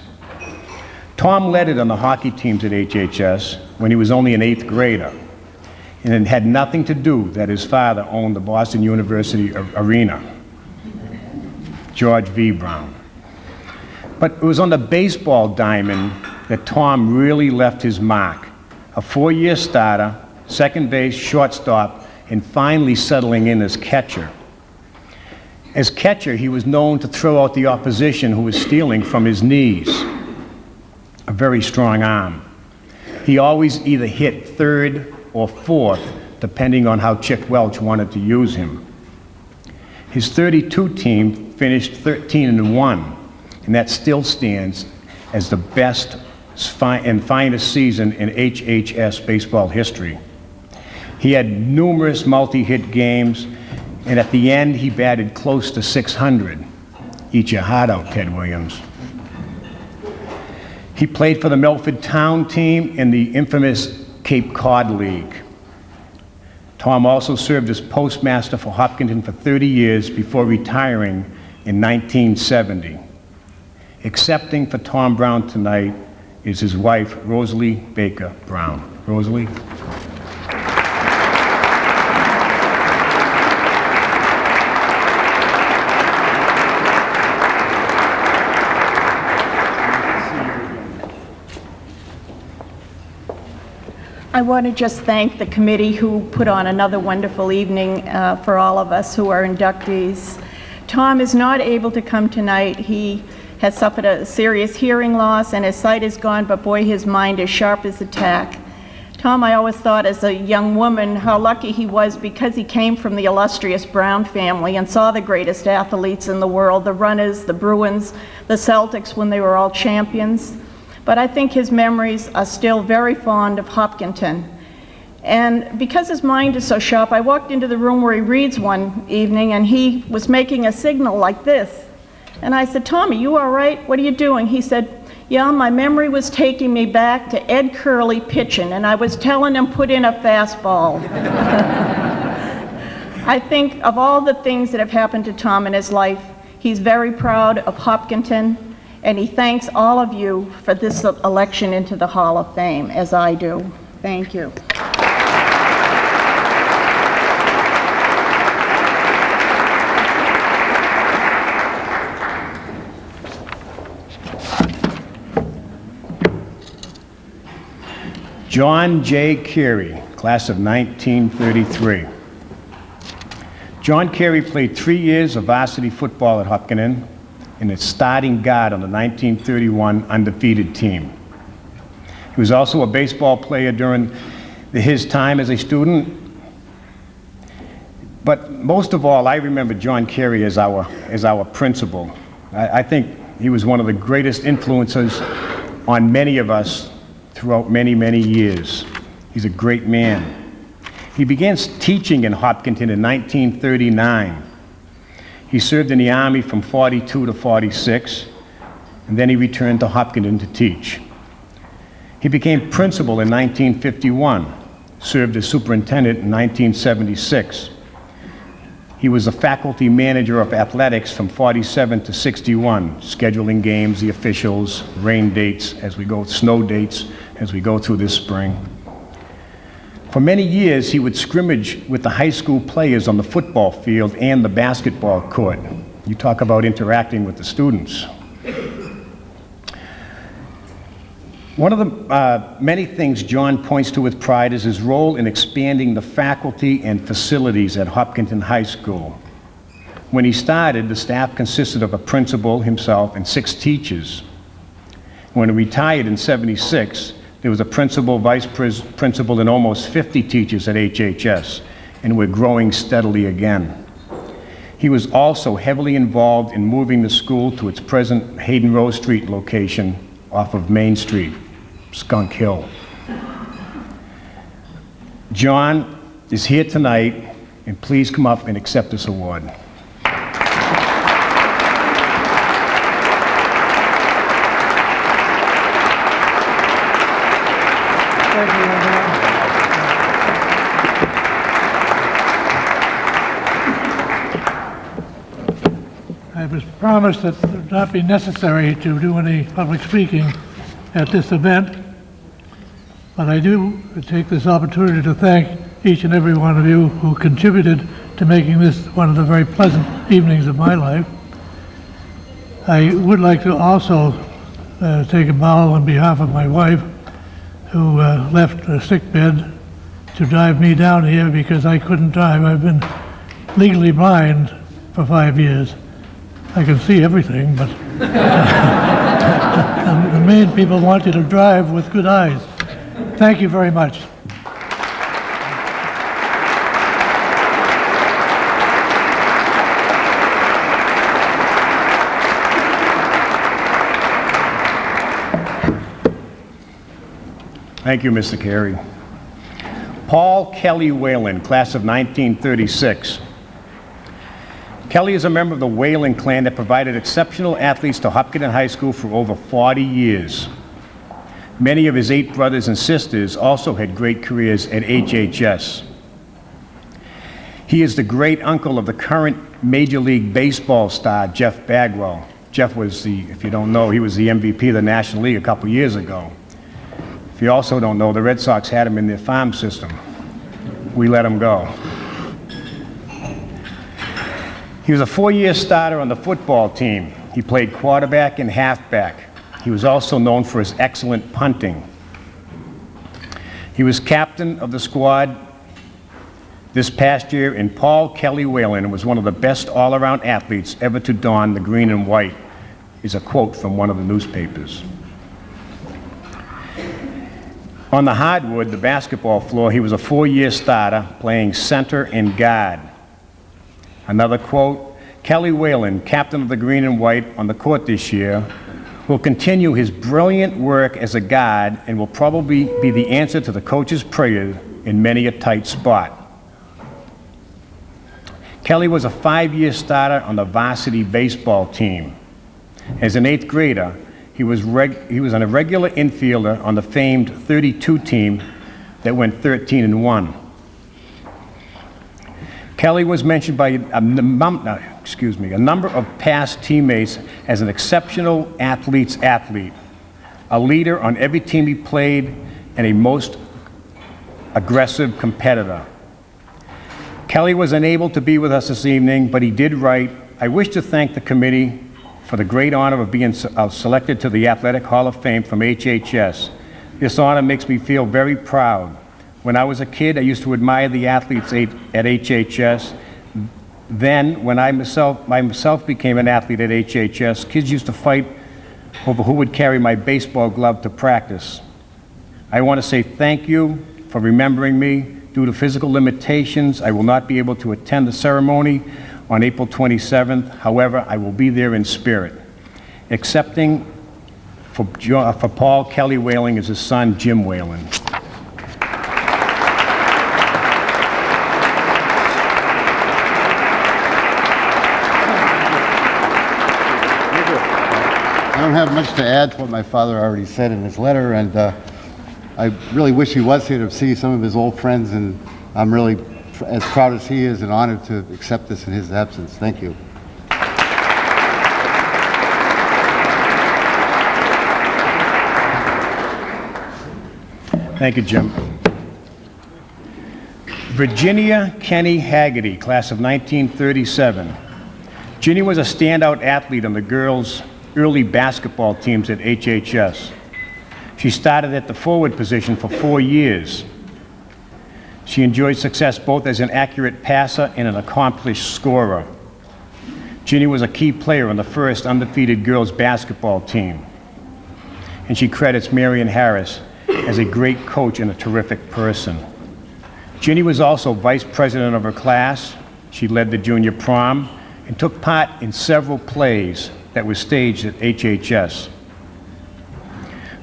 Tom led it on the hockey teams at HHS when he was only an 8th grader. and it had nothing to do that his father owned the Boston University Arena, George V. Brown. But it was on the baseball diamond that Tom really left his mark. A 4-year starter, second base, shortstop, and finally settling in as catcher. As catcher, he was known to throw out the opposition who was stealing from his knees. A very strong arm. He always either hit third or fourth, depending on how Chick Welch wanted to use him. His 32 team finished 13-1, and that still stands as the best and finest season in HHS baseball history. He had numerous multi-hit games, and at the end, he batted close to 600. Eat your heart out, Ted Williams. He played for the Milford Town team in the infamous Cape Cod League. Tom also served as postmaster for Hopkinton for 30 years before retiring in 1970. Accepting for Tom Brown tonight is his wife, Rosalie Baker Brown. Rosalie? I want to just thank the committee who put on another wonderful evening for all of us who are inductees. Tom is not able to come tonight. He has suffered a serious hearing loss and his sight is gone, but boy, his mind is sharp as a tack. Tom, I always thought as a young woman how lucky he was because he came from the illustrious Brown family and saw the greatest athletes in the world, the Runners, the Bruins, the Celtics when they were all champions. But I think his memories are still very fond of Hopkinton. And because his mind is so sharp, I walked into the room where he reads one evening and he was making a signal like this. And I said, "Tommy, you all right? What are you doing?" He said, "Yeah, my memory was taking me back to Ed Curley pitching, and I was telling him put in a fastball." I think of all the things that have happened to Tom in his life, he's very proud of Hopkinton, and he thanks all of you for this election into the Hall of Fame, as I do. Thank you. John J. Carey, class of 1933. John Carey played 3 years of varsity football at Hopkinton and is starting guard on the 1931 undefeated team. He was also a baseball player during his time as a student. But most of all, I remember John Carey as our principal. I think he was one of the greatest influences on many of us throughout many, many years. He's a great man. He began teaching in Hopkinton in 1939. He served in the Army from 42 to 46, and then he returned to Hopkinton to teach. He became principal in 1951, served as superintendent in 1976. He was a faculty manager of athletics from 47 to 61, scheduling games, the officials, rain dates as we go, snow dates as we go through this spring. For many years, he would scrimmage with the high school players on the football field and the basketball court. You talk about interacting with the students. One of the many things John points to with pride is his role in expanding the faculty and facilities at Hopkinton High School. When he started, the staff consisted of a principal himself and 6 teachers. When he retired in '76, there was a principal, vice principal, and almost 50 teachers at HHS, and we're growing steadily again. He was also heavily involved in moving the school to its present Hayden Rose Street location off of Main Street, Skunk Hill. John is here tonight, and please come up and accept this award. I was promised that it would not be necessary to do any public speaking at this event, but I do take this opportunity to thank each and every one of you who contributed to making this one of the very pleasant evenings of my life. I would like to also take a bow on behalf of my wife, who left her sick bed to drive me down here because I couldn't drive. I've been legally blind for 5 years. I can see everything, but the main people want you to drive with good eyes. Thank you very much. Thank you, Mr. Carey. Paul Kelly Whalen, class of 1936. Kelly is a member of the Whalen clan that provided exceptional athletes to Hopkinton High School for over 40 years. Many of his 8 brothers and sisters also had great careers at HHS. He is the great uncle of the current Major League Baseball star, Jeff Bagwell. Jeff was if you don't know, he was the MVP of the National League a couple years ago. If you also don't know, the Red Sox had him in their farm system. We let him go. He was a 4-year starter on the football team. He played quarterback and halfback. He was also known for his excellent punting. He was captain of the squad this past year, and Paul Kelly Whalen was one of the best all-around athletes ever to don the green and white, is a quote from one of the newspapers. On the hardwood, the basketball floor, he was a 4-year starter playing center and guard. Another quote, Kelly Whalen, captain of the green and white on the court this year, will continue his brilliant work as a guard and will probably be the answer to the coach's prayer in many a tight spot. Kelly was a 5-year starter on the varsity baseball team. As an 8th grader, he was an irregular infielder on the famed 32 team that went 13-1. Kelly was mentioned by a number of past teammates as an exceptional athlete's athlete, a leader on every team he played, and a most aggressive competitor. Kelly was unable to be with us this evening, but he did write, I wish to thank the committee for the great honor of being selected to the Athletic Hall of Fame from HHS. This honor makes me feel very proud. When I was a kid, I used to admire the athletes at HHS. Then, when I myself became an athlete at HHS, kids used to fight over who would carry my baseball glove to practice. I want to say thank you for remembering me. Due to physical limitations, I will not be able to attend the ceremony on April 27th. However, I will be there in spirit. Accepting for Paul Kelly Whalen is his son, Jim Whalen. I don't have much to add to what my father already said in his letter, and I really wish he was here to see some of his old friends, and I'm really as proud as he is and honored to accept this in his absence. Thank you. Thank you, Jim. Virginia Kenny Haggerty, class of 1937. Ginny was a standout athlete on the girls' early basketball teams at HHS. She started at the forward position for 4 years. She enjoyed success both as an accurate passer and an accomplished scorer. Ginny was a key player on the first undefeated girls basketball team. And she credits Marion Harris as a great coach and a terrific person. Ginny was also vice president of her class. She led the junior prom and took part in several plays that were staged at HHS.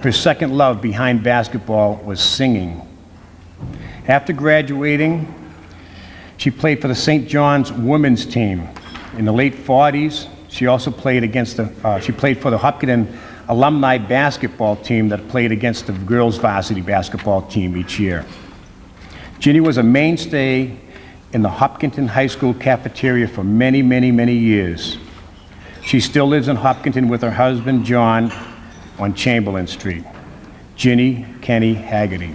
Her second love behind basketball was singing. After graduating, she played for the St. John's women's team. In the late 40s, she also played for the Hopkinton alumni basketball team that played against the girls' varsity basketball team each year. Ginny was a mainstay in the Hopkinton High School cafeteria for many, many, many years. She still lives in Hopkinton with her husband, John, on Chamberlain Street. Ginny Kenny Haggerty.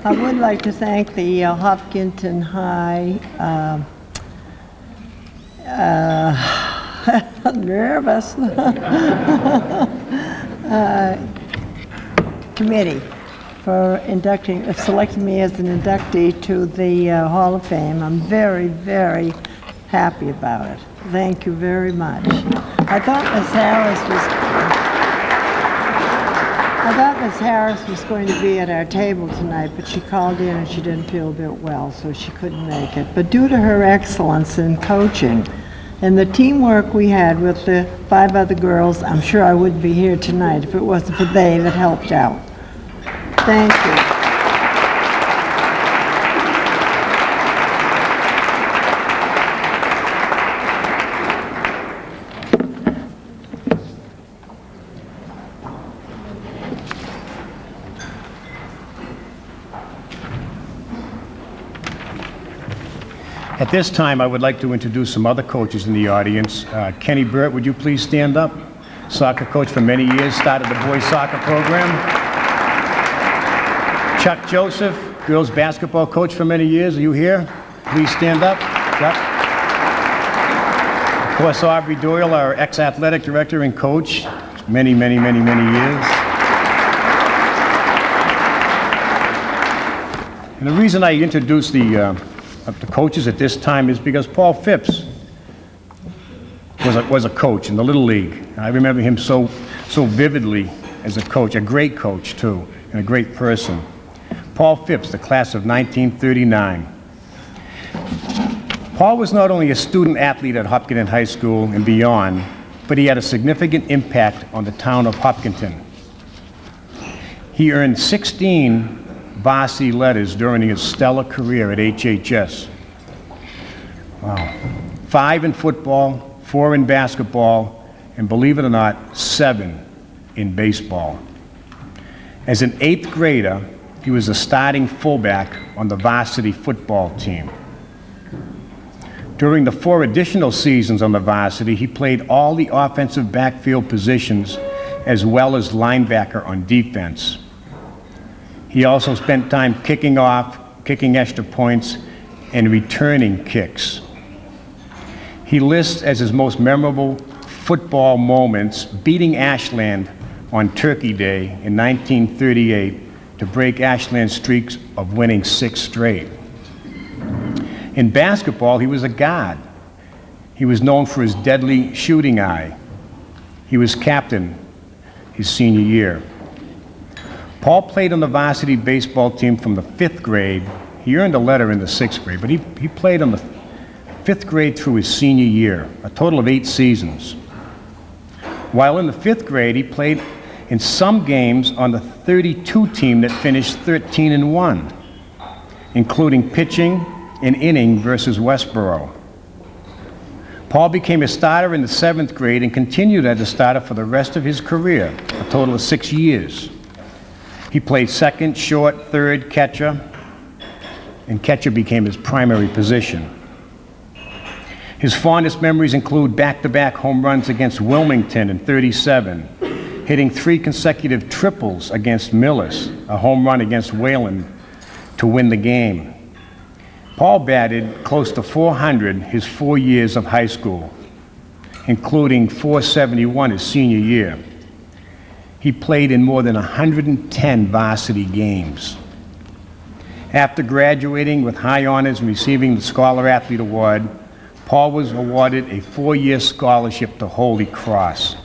I would like to thank the Hopkinton High, nervous, committee for selecting me as an inductee to the Hall of Fame. I'm very, very happy about it. Thank you very much. I thought Ms. Harris was going to be at our table tonight, but she called in and she didn't feel a bit well, so she couldn't make it. But due to her excellence in coaching and the teamwork we had with the 5 other girls, I'm sure I wouldn't be here tonight if it wasn't for they that helped out. Thank you. At this time, I would like to introduce some other coaches in the audience. Kenny Burt, would you please stand up? Soccer coach for many years, started the boys soccer program. Chuck Joseph, girls basketball coach for many years. Are you here? Please stand up. Chuck. Of course, Aubrey Doyle, our ex-athletic director and coach, many years. And the reason I introduced the coaches at this time is because Paul Phipps was a coach in the Little League. I remember him so vividly as a coach, a great coach too, and a great person. Paul Phipps, the class of 1939. Paul was not only a student athlete at Hopkinton High School and beyond, but he had a significant impact on the town of Hopkinton. He earned 16 varsity letters during his stellar career at HHS. Wow. 5 in football, 4 in basketball, and believe it or not, 7 in baseball. As an 8th grader, he was a starting fullback on the varsity football team. During the 4 additional seasons on the varsity, he played all the offensive backfield positions as well as linebacker on defense. He also spent time kicking off, kicking extra points, and returning kicks. He lists as his most memorable football moments beating Ashland on Turkey Day in 1938 to break Ashland's streaks of winning 6 straight. In basketball, he was a guard. He was known for his deadly shooting eye. He was captain his senior year. Paul played on the varsity baseball team from the 5th grade. He earned a letter in the 6th grade, but he played on the 5th grade through his senior year, a total of 8 seasons. While in the 5th grade, he played in some games on the 32 team that finished 13-1, including pitching an inning versus Westboro. Paul became a starter in the 7th grade and continued as a starter for the rest of his career, a total of 6 years. He played second, short, third, catcher, and catcher became his primary position. His fondest memories include back-to-back home runs against Wilmington in '37, hitting 3 consecutive triples against Millis, a home run against Wayland to win the game. Paul batted close to .400 his 4 years of high school, including .471 his senior year. He played in more than 110 varsity games. After graduating with high honors and receiving the Scholar Athlete Award, Paul was awarded a 4-year scholarship to Holy Cross.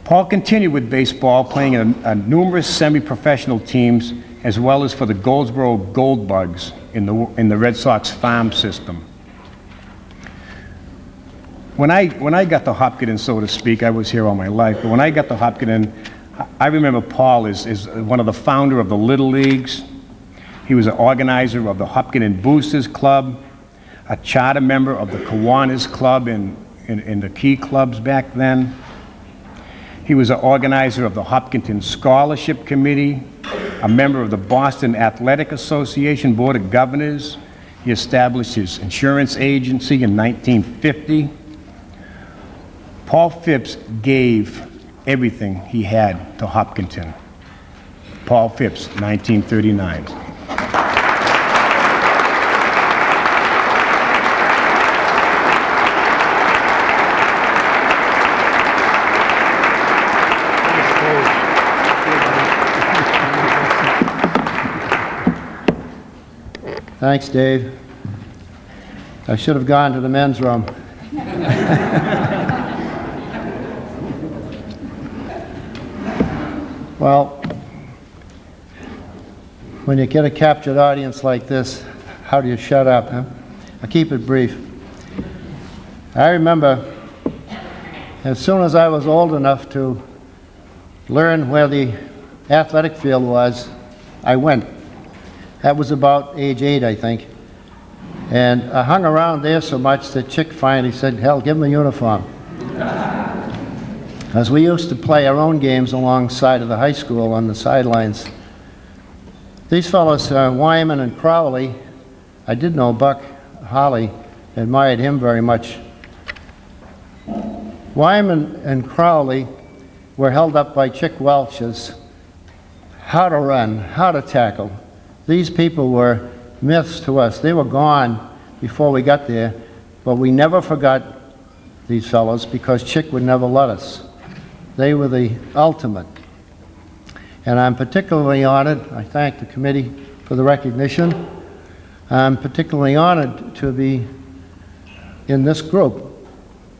Paul continued with baseball, playing in numerous semi-professional teams, as well as for the Goldsboro Gold Bugs in the Red Sox farm system. When I got to Hopkinton, so to speak, I was here all my life, but when I got to Hopkinton, I remember Paul as one of the founder of the Little Leagues. He was an organizer of the Hopkinton Boosters Club, a charter member of the Kiwanis Club in the Key clubs back then. He was an organizer of the Hopkinton Scholarship Committee, a member of the Boston Athletic Association Board of Governors. He established his insurance agency in 1950. Paul Phipps gave everything he had to Hopkinton. Paul Phipps, 1939. Thanks, Dave. I should have gone to the men's room. Well, when you get a captured audience like this, how do you shut up, huh? I'll keep it brief. I remember as soon as I was old enough to learn where the athletic field was, I went. That was about age 8, I think. And I hung around there so much that Chick finally said, hell, give him a uniform. As we used to play our own games alongside of the high school on the sidelines. These fellows, Wyman and Crowley, I did know Buck Holly, admired him very much. Wyman and Crowley were held up by Chick Welch as how to run, how to tackle. These people were myths to us. They were gone before we got there, but we never forgot these fellows because Chick would never let us. They were the ultimate. And I'm particularly honored, I thank the committee for the recognition. I'm particularly honored to be in this group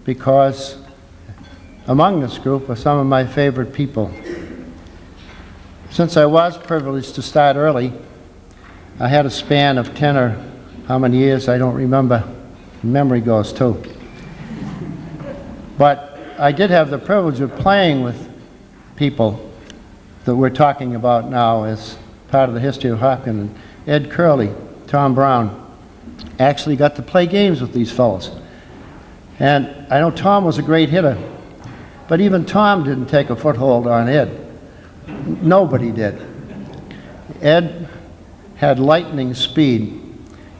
because among this group are some of my favorite people. Since I was privileged to start early, I had a span of 10 or how many years, I don't remember. Memory goes too. But I did have the privilege of playing with people that we're talking about now as part of the history of Hopkinton. Ed Curley, Tom Brown, actually got to play games with these fellows. And I know Tom was a great hitter, but even Tom didn't take a foothold on Ed. Nobody did. Ed had lightning speed,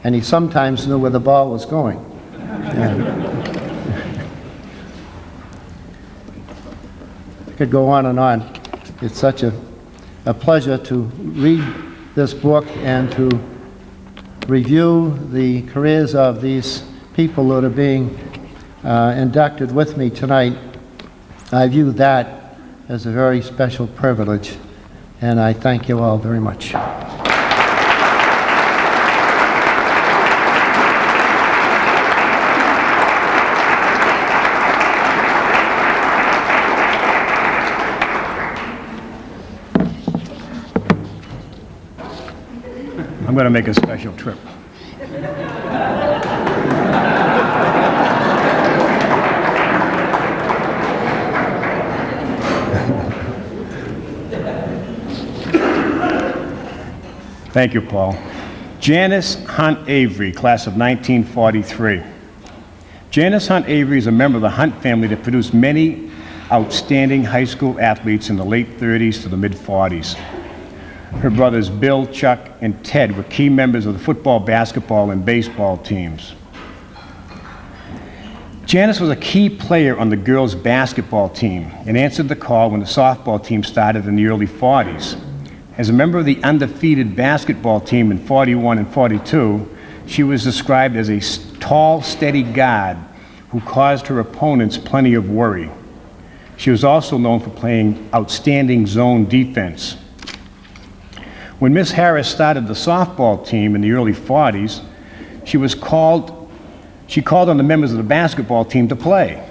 and he sometimes knew where the ball was going. I could go on and on. It's such a pleasure to read this book and to review the careers of these people that are being inducted with me tonight. I view that as a very special privilege, and I thank you all very much. I'm going to make a special trip. Thank you, Paul. Janice Hunt Avery, class of 1943. Janice Hunt Avery is a member of the Hunt family that produced many outstanding high school athletes in the late 30s to the mid-40s. Her brothers Bill, Chuck, and Ted were key members of the football, basketball, and baseball teams. Janice was a key player on the girls' basketball team and answered the call when the softball team started in the early 40s. As a member of the undefeated basketball team in 41 and 42, she was described as a tall, steady guard who caused her opponents plenty of worry. She was also known for playing outstanding zone defense. When Miss Harris started the softball team in the early 40s, she called on the members of the basketball team to play.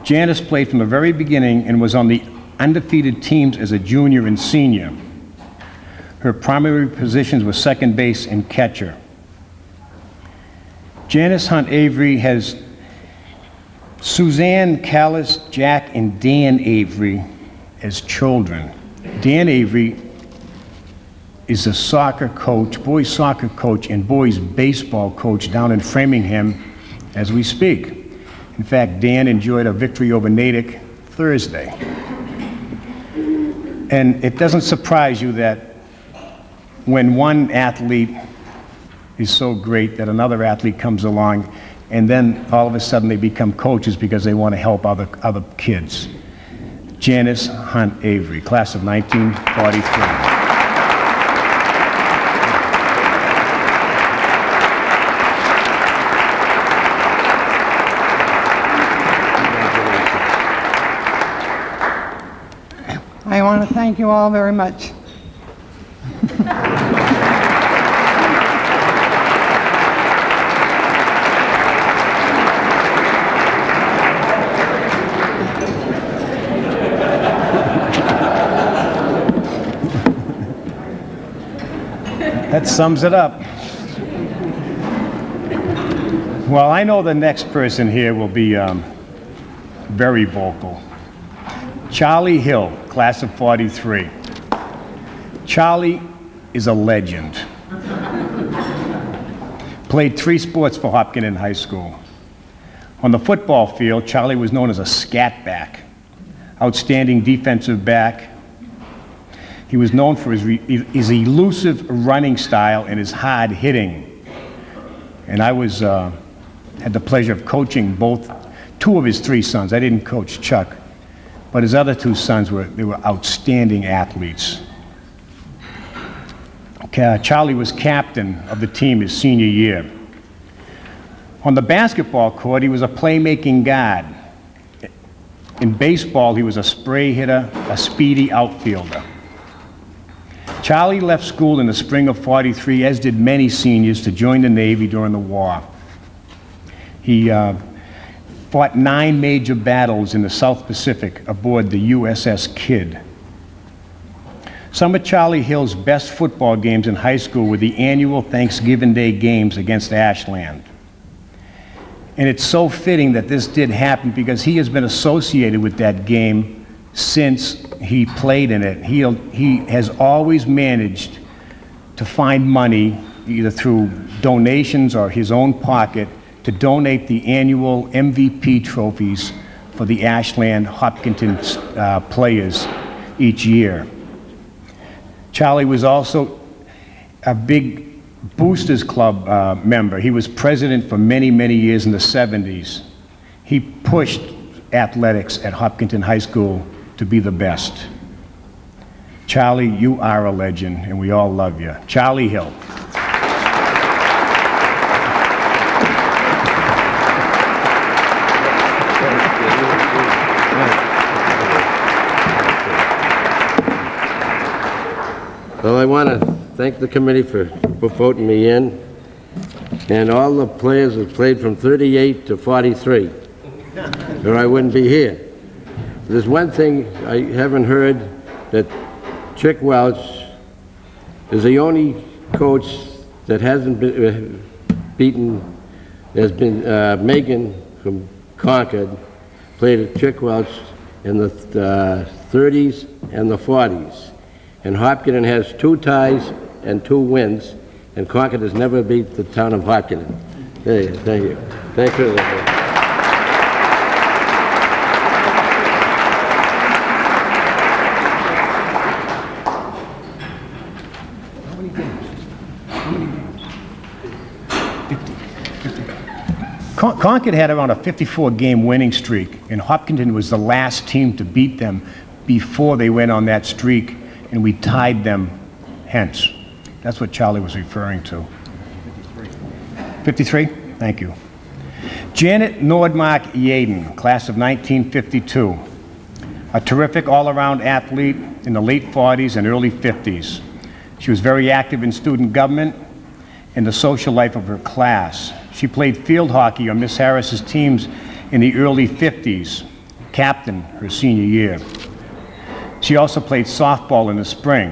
Janice played from the very beginning and was on the undefeated teams as a junior and senior. Her primary positions were second base and catcher. Janice Hunt Avery has Suzanne Callis, Jack, and Dan Avery as children. Dan Avery is a soccer coach, boys soccer coach, and boys baseball coach down in Framingham as we speak. In fact, Dan enjoyed a victory over Natick Thursday. And it doesn't surprise you that when one athlete is so great that another athlete comes along and then all of a sudden they become coaches because they want to help other kids. Janice Hunt Avery, class of 1943. I want to thank you all very much. That sums it up. Well, I know the next person here will be very vocal. Charlie Hill, class of '43. Charlie is a legend. Played 3 sports for Hopkinton High School. On the football field, Charlie was known as a scat back, outstanding defensive back. He was known for his elusive running style and his hard hitting. And I had the pleasure of coaching 2 of his 3 sons. I didn't coach Chuck, but his other 2 sons were outstanding athletes. Charlie was captain of the team his senior year. On the basketball court, he was a playmaking guard. In baseball, he was a spray hitter, a speedy outfielder. Charlie left school in the spring of '43, as did many seniors, to join the Navy during the war. He fought 9 major battles in the South Pacific aboard the USS Kidd. Some of Charlie Hill's best football games in high school were the annual Thanksgiving Day games against Ashland. And it's so fitting that this did happen because he has been associated with that game since he played in it. He has always managed to find money, either through donations or his own pocket, to donate the annual MVP trophies for the Ashland Hopkinton players each year. Charlie was also a big Boosters Club member. He was president for many, many years in the '70s. He pushed athletics at Hopkinton High School to be the best. Charlie, you are a legend, and we all love you. Charlie Hill. Well, I want to thank the committee for voting me in, and all the players that played from '38 to '43, or I wouldn't be here. There's one thing I haven't heard, that Chick Welch is the only coach that hasn't been beaten, has been Megan from Concord, played at Chick Welch in the 30s and the 40s. And Hopkinton has 2 ties and 2 wins, and Concord has never beat the town of Hopkinton. Hey, thank you. Thank you. Concord had around a 54-game winning streak, and Hopkinton was the last team to beat them before they went on that streak, and we tied them hence. That's what Charlie was referring to. 53? Thank you. Janet Nordmark Yaden, class of 1952. A terrific all-around athlete in the late 40s and early 50s. She was very active in student government and the social life of her class. She played field hockey on Miss Harris's teams in the early 50s, captain her senior year. She also played softball in the spring,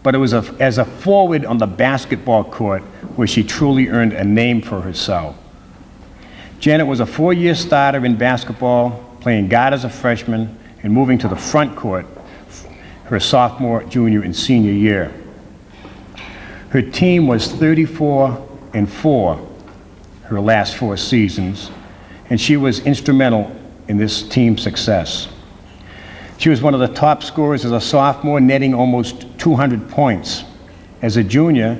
but it was as a forward on the basketball court where she truly earned a name for herself. Janet was a 4-year starter in basketball, playing guard as a freshman and moving to the front court her sophomore, junior, and senior year. Her team was 34-4 her last 4 seasons, and she was instrumental in this team's success. She was one of the top scorers as a sophomore, netting almost 200 points. As a junior,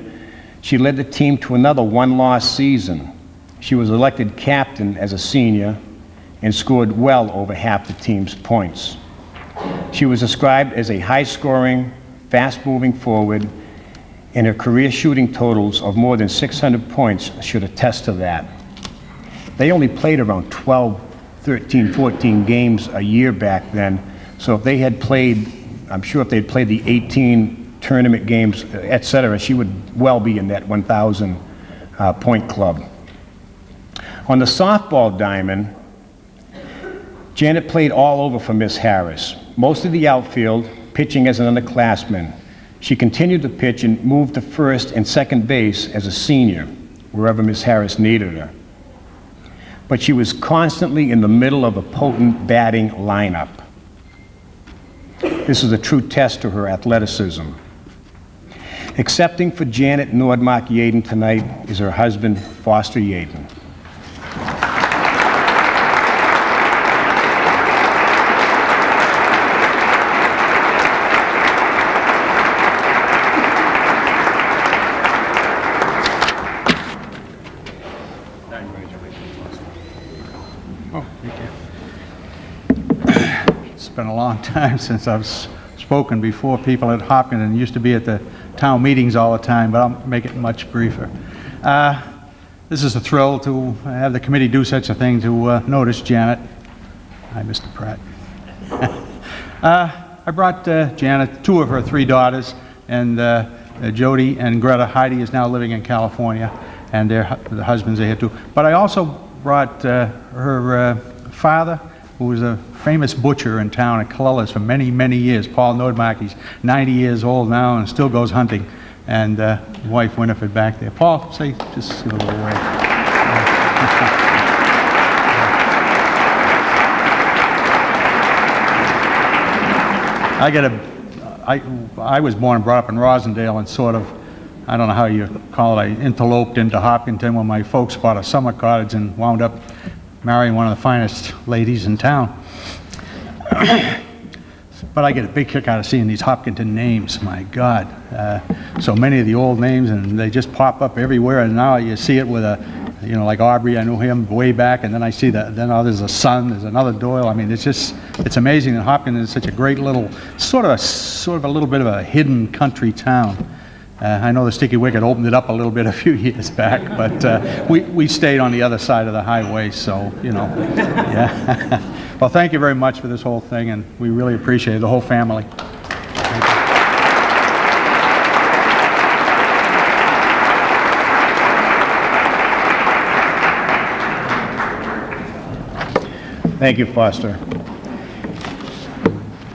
she led the team to another 1-loss season. She was elected captain as a senior and scored well over half the team's points. She was described as a high-scoring, fast-moving forward, and her career shooting totals of more than 600 points should attest to that. They only played around 12, 13, 14 games a year back then, so if they had played I'm sure if they'd played the 18 tournament games, et cetera, she would well be in that 1,000 point club. On the softball diamond, Janet played all over for Miss Harris. Most of the outfield, pitching as an underclassman. She continued to pitch and moved to first and second base as a senior, wherever Miss Harris needed her. But she was constantly in the middle of a potent batting lineup. This is a true test to her athleticism. Accepting for Janet Nordmark Yaden tonight is her husband, Foster Yaden. It's been a long time since I've spoken before people at Hopkinton. Used to be at the town meetings all the time, but I'll make it much briefer. This is a thrill to have the committee do such a thing, to notice Janet. Hi, Mr. Pratt. I brought Janet 2 of her 3 daughters, and Jody and Greta. Heidi is now living in California, and the husbands are here too. But I also brought her father, who was a famous butcher in town at Colellas for many, many years. Paul Nordmark. He's 90 years old now and still goes hunting. And wife Winifred back there. Paul, say, just give a little wave. I was born and brought up in Rosendale and sort of, I don't know how you call it, I interloped into Hopkinton when my folks bought a summer cottage and wound up marrying one of the finest ladies in town. But I get a big kick out of seeing these Hopkinton names, my God. So many of the old names, and they just pop up everywhere, and now you see it with a, you know, like Aubrey, I knew him way back, and then I see that, then oh, there's a son, there's another Doyle. I mean, it's just, it's amazing that Hopkinton is such a great little, sort of a little bit of a hidden country town. I know the Sticky Wicket opened it up a little bit a few years back, but we stayed on the other side of the highway, so, you know, yeah. Well, thank you very much for this whole thing, and we really appreciate it, the whole family. Thank you, Foster.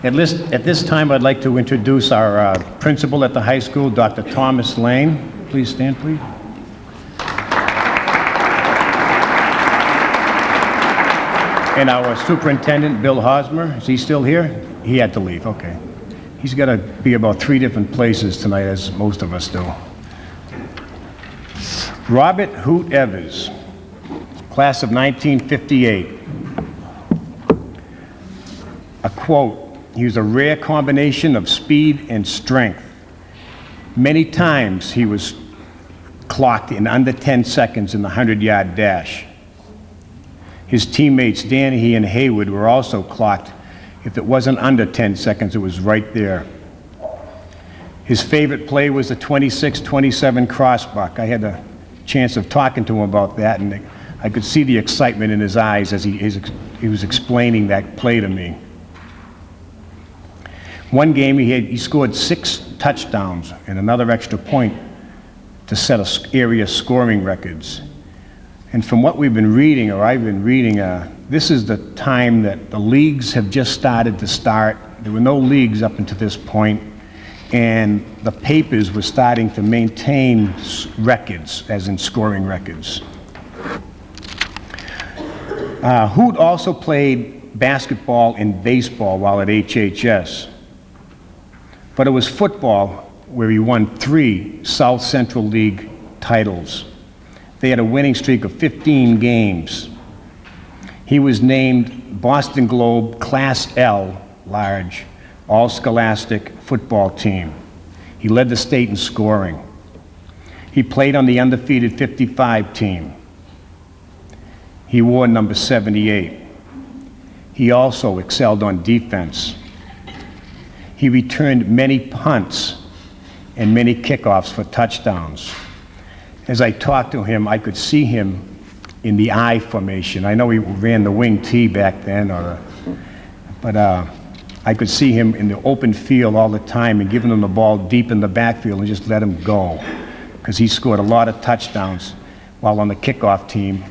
At this time, I'd like to introduce our principal at the high school, Dr. Thomas Lane. Please stand, please. And our superintendent, Bill Hosmer. Is he still here? He had to leave, okay. He's got to be about 3 different places tonight, as most of us do. Robert Hoot Evers, class of 1958. A quote, he was a rare combination of speed and strength. Many times he was clocked in under 10 seconds in the 100-yard dash. His teammates Danahy and Haywood were also clocked. If it wasn't under 10 seconds, it was right there. His favorite play was the 26-27 crossbuck. I had a chance of talking to him about that, and I could see the excitement in his eyes as he was explaining that play to me. One game he scored 6 touchdowns and another extra point to set area scoring records. And from what we've been reading, or I've been reading, this is the time that the leagues have just started to start. There were no leagues up until this point, and the papers were starting to maintain records, as in scoring records. Hoot also played basketball and baseball while at HHS. But it was football where he won 3 South Central League titles. They had a winning streak of 15 games. He was named Boston Globe Class L, large, all-scholastic football team. He led the state in scoring. He played on the undefeated 55 team. He wore number 78. He also excelled on defense. He returned many punts and many kickoffs for touchdowns. As I talked to him, I could see him in the I formation. I know he ran the wing T back then, but I could see him in the open field all the time and giving him the ball deep in the backfield and just let him go, because he scored a lot of touchdowns while on the kickoff team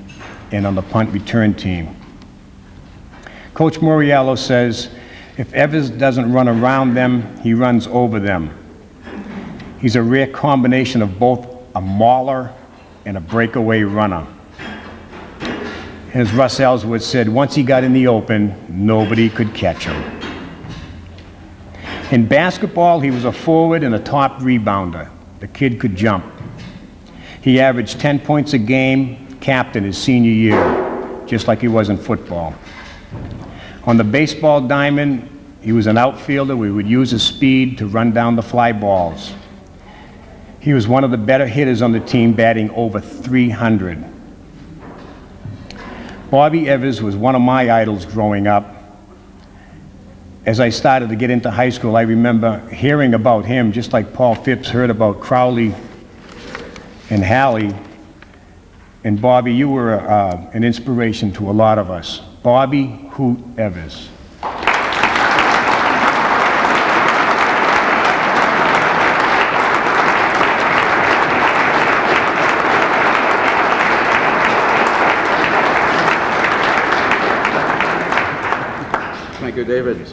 and on the punt return team. Coach Moriello says, if Evers doesn't run around them, he runs over them. He's a rare combination of both a mauler and a breakaway runner. And as Russ Ellsworth said, once he got in the open, nobody could catch him. In basketball, he was a forward and a top rebounder. The kid could jump. He averaged 10 points a game, captain his senior year, just like he was in football. On the baseball diamond, he was an outfielder. We would use his speed to run down the fly balls. He was one of the better hitters on the team, batting over 300. Bobby Evers was one of my idols growing up. As I started to get into high school, I remember hearing about him, just like Paul Phipps heard about Crowley and Hallie. And Bobby, you were an inspiration to a lot of us. Bobby Hoot Evers. Thank you, David.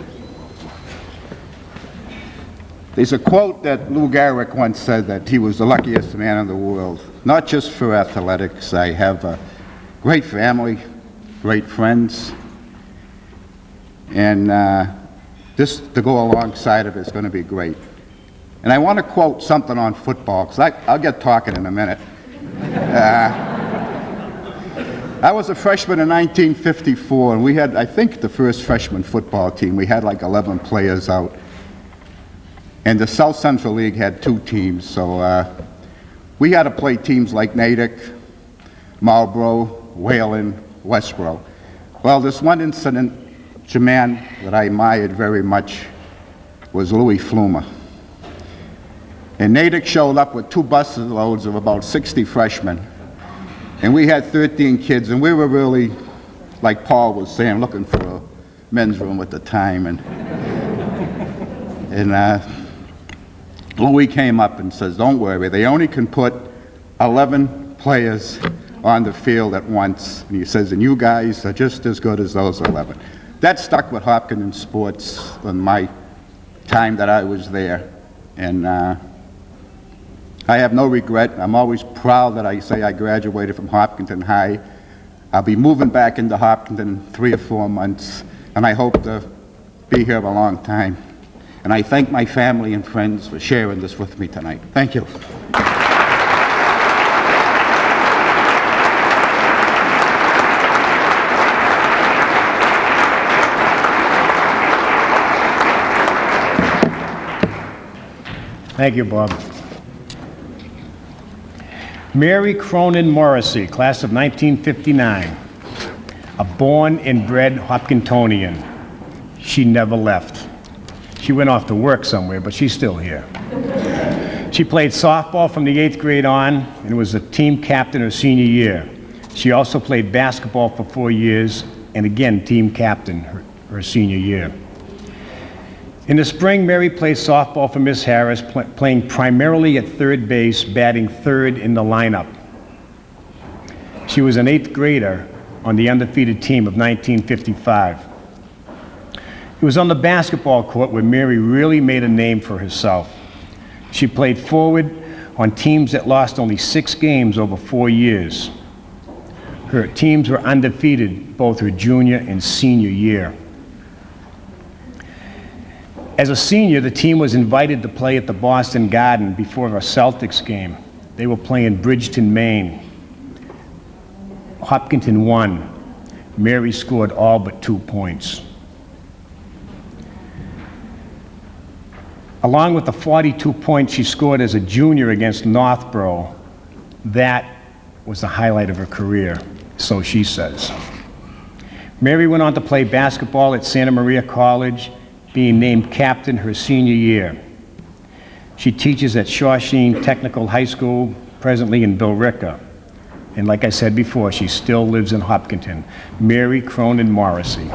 There's a quote that Lou Gehrig once said, that he was the luckiest man in the world, not just for athletics. I have a great family, great friends, and this to go alongside of it is going to be great. And I want to quote something on football, because I'll get talking in a minute. I was a freshman in 1954, and we had, I think, the first freshman football team. We had like 11 players out. And the South Central League had 2 teams, so we had to play teams like Natick, Marlboro, Wayland, Westboro. Well, this one incident, man that I admired very much was Louis Flumer. And Natick showed up with 2 bus loads of about 60 freshmen. And we had 13 kids, and we were really, like Paul was saying, looking for a men's room at the time. And Louis came up and says, don't worry, they only can put 11 players on the field at once. And he says, and you guys are just as good as those 11. That stuck with Hopkinton sports in my time that I was there. And I have no regret. I'm always proud that I say I graduated from Hopkinton High. I'll be moving back into Hopkinton in 3 or 4 months, and I hope to be here a long time. And I thank my family and friends for sharing this with me tonight. Thank you. Thank you, Bob. Mary Cronin Morrissey, class of 1959, a born and bred Hopkintonian. She never left. She went off to work somewhere, but she's still here. She played softball from the 8th grade on and was the team captain her senior year. She also played basketball for 4 years and again team captain her senior year. In the spring, Mary played softball for Miss Harris, playing primarily at third base, batting third in the lineup. She was an 8th grader on the undefeated team of 1955. It was on the basketball court where Mary really made a name for herself. She played forward on teams that lost only 6 games over 4 years. Her teams were undefeated both her junior and senior year. As a senior, the team was invited to play at the Boston Garden before a Celtics game. They were playing Bridgeton, Maine. Hopkinton won. Mary scored all but 2 points. Along with the 42 points she scored as a junior against Northborough, that was the highlight of her career, so she says. Mary went on to play basketball at Santa Maria College, being named captain her senior year. She teaches at Shawsheen Technical High School, presently in Billerica. And like I said before, she still lives in Hopkinton. Mary Cronin Morrissey.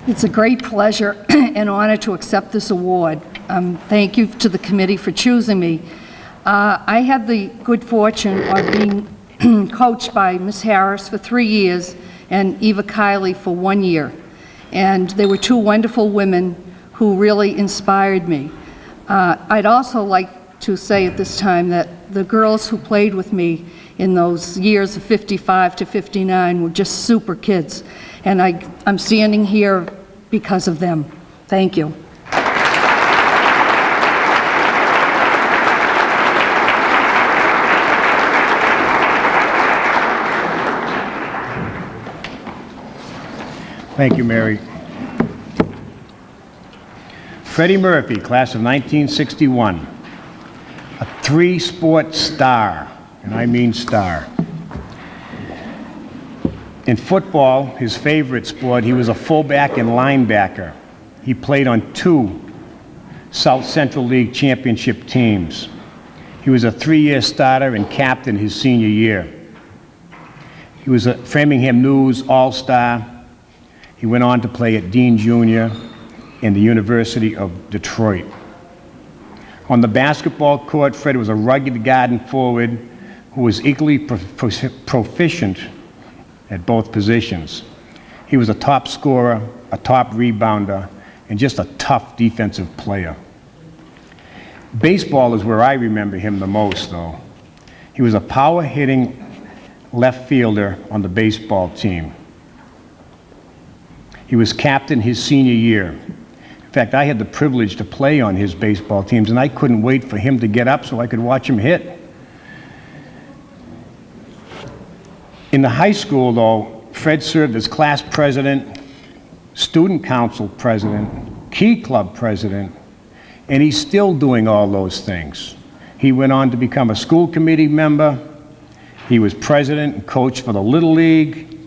It's a great pleasure and honor to accept this award. Thank you to the committee for choosing me. I had the good fortune of being coached by Ms. Harris for 3 years and Eva Kiley for 1 year. And they were two wonderful women who really inspired me. I'd also like to say at this time that the girls who played with me in those years of 55 to 59 were just super kids. And I'm standing here because of them. Thank you. Thank you, Mary. Freddie Murphy, class of 1961, a three-sport star, and I mean star. In football, his favorite sport, he was a fullback and linebacker. He played on 2 South Central League championship teams. He was a 3-year starter and captain his senior year. He was a Framingham News All-Star. He went on to play at Dean Jr. and the University of Detroit. On the basketball court, Fred was a rugged guard and forward who was equally proficient at both positions. He was a top scorer, a top rebounder, and just a tough defensive player. Baseball is where I remember him the most, though. He was a power-hitting left fielder on the baseball team. He was captain his senior year. In fact, I had the privilege to play on his baseball teams, and I couldn't wait for him to get up so I could watch him hit. In the high school, though, Fred served as class president, student council president, key club president, and he's still doing all those things. He went on to become a school committee member. He was president and coach for the Little League,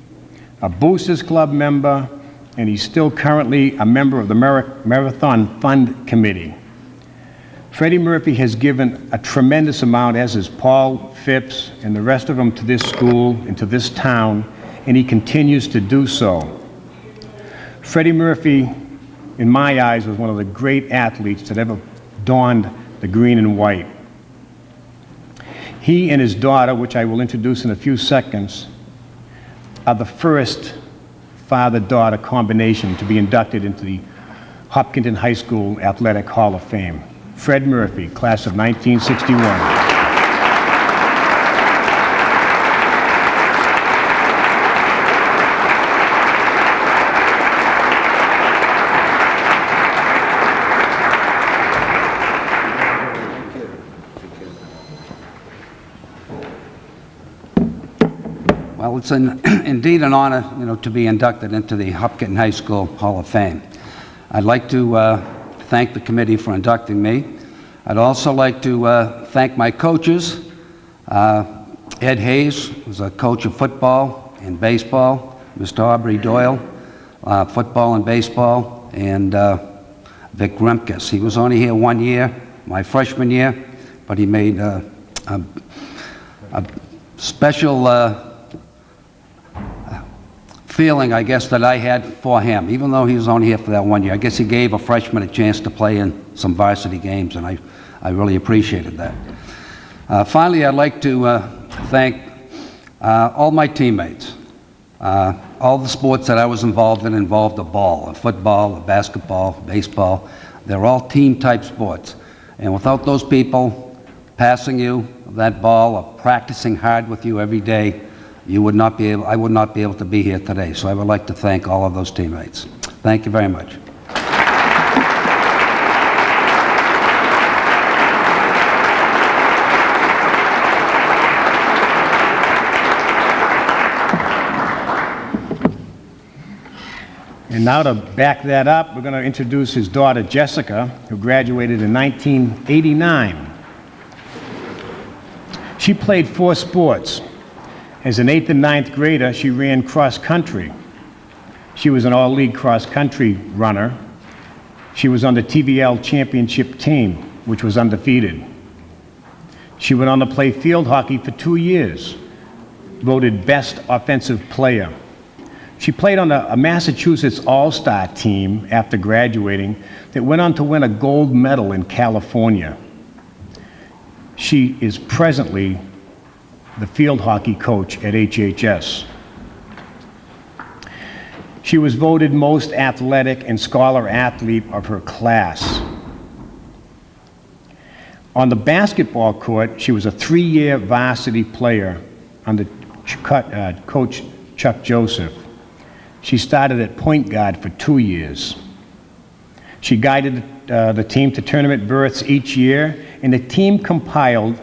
a Boosters Club member, and he's still currently a member of the Marathon Fund Committee. Freddie Murphy has given a tremendous amount, as has Paul Phipps and the rest of them, to this school and to this town, and he continues to do so. Freddie Murphy, in my eyes, was one of the great athletes that ever donned the green and white. He and his daughter, which I will introduce in a few seconds, are the first father-daughter combination to be inducted into the Hopkinton High School Athletic Hall of Fame. Fred Murphy, class of 1961. Well, it's indeed an honor, to be inducted into the Hopkinton High School Hall of Fame. I'd like to thank the committee for inducting me. I'd also like to thank my coaches. Ed Hayes was a coach of football and baseball. Mr. Aubrey Doyle, football and baseball. And Vic Gremkes. He was only here 1 year, my freshman year, but he made a special feeling, I guess, that I had for him, even though he was only here for that 1 year. I guess he gave a freshman a chance to play in some varsity games, and I really appreciated that. Finally, I'd like to thank all my teammates. All the sports that I was involved in involved a ball, a football, a basketball, baseball. They're all team-type sports. And without those people passing you that ball or practicing hard with you every day, I would not be able to be here today. So I would like to thank all of those teammates. Thank you very much. And now to back that up, we're going to introduce his daughter, Jessica, who graduated in 1989. She played 4 sports. As an 8th and 9th grader, she ran cross country. She was an all-league cross country runner. She was on the TVL championship team, which was undefeated. She went on to play field hockey for 2 years, voted best offensive player. She played on a Massachusetts All-Star team after graduating that went on to win a gold medal in California. She is presently the field hockey coach at HHS. She was voted most athletic and scholar athlete of her class. On the basketball court, she was a 3-year varsity player under Coach Chuck Joseph. She started at point guard for 2 years. She guided the team to tournament berths each year, and the team compiled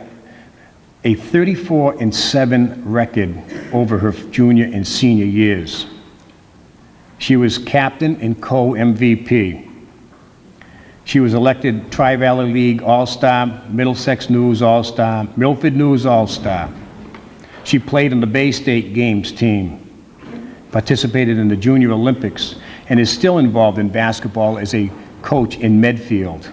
a 34-7 record over her junior and senior years. She was captain and co-MVP. She was elected Tri-Valley League All-Star, Middlesex News All-Star, Milford News All-Star. She played on the Bay State Games team, participated in the Junior Olympics, and is still involved in basketball as a coach in Medfield.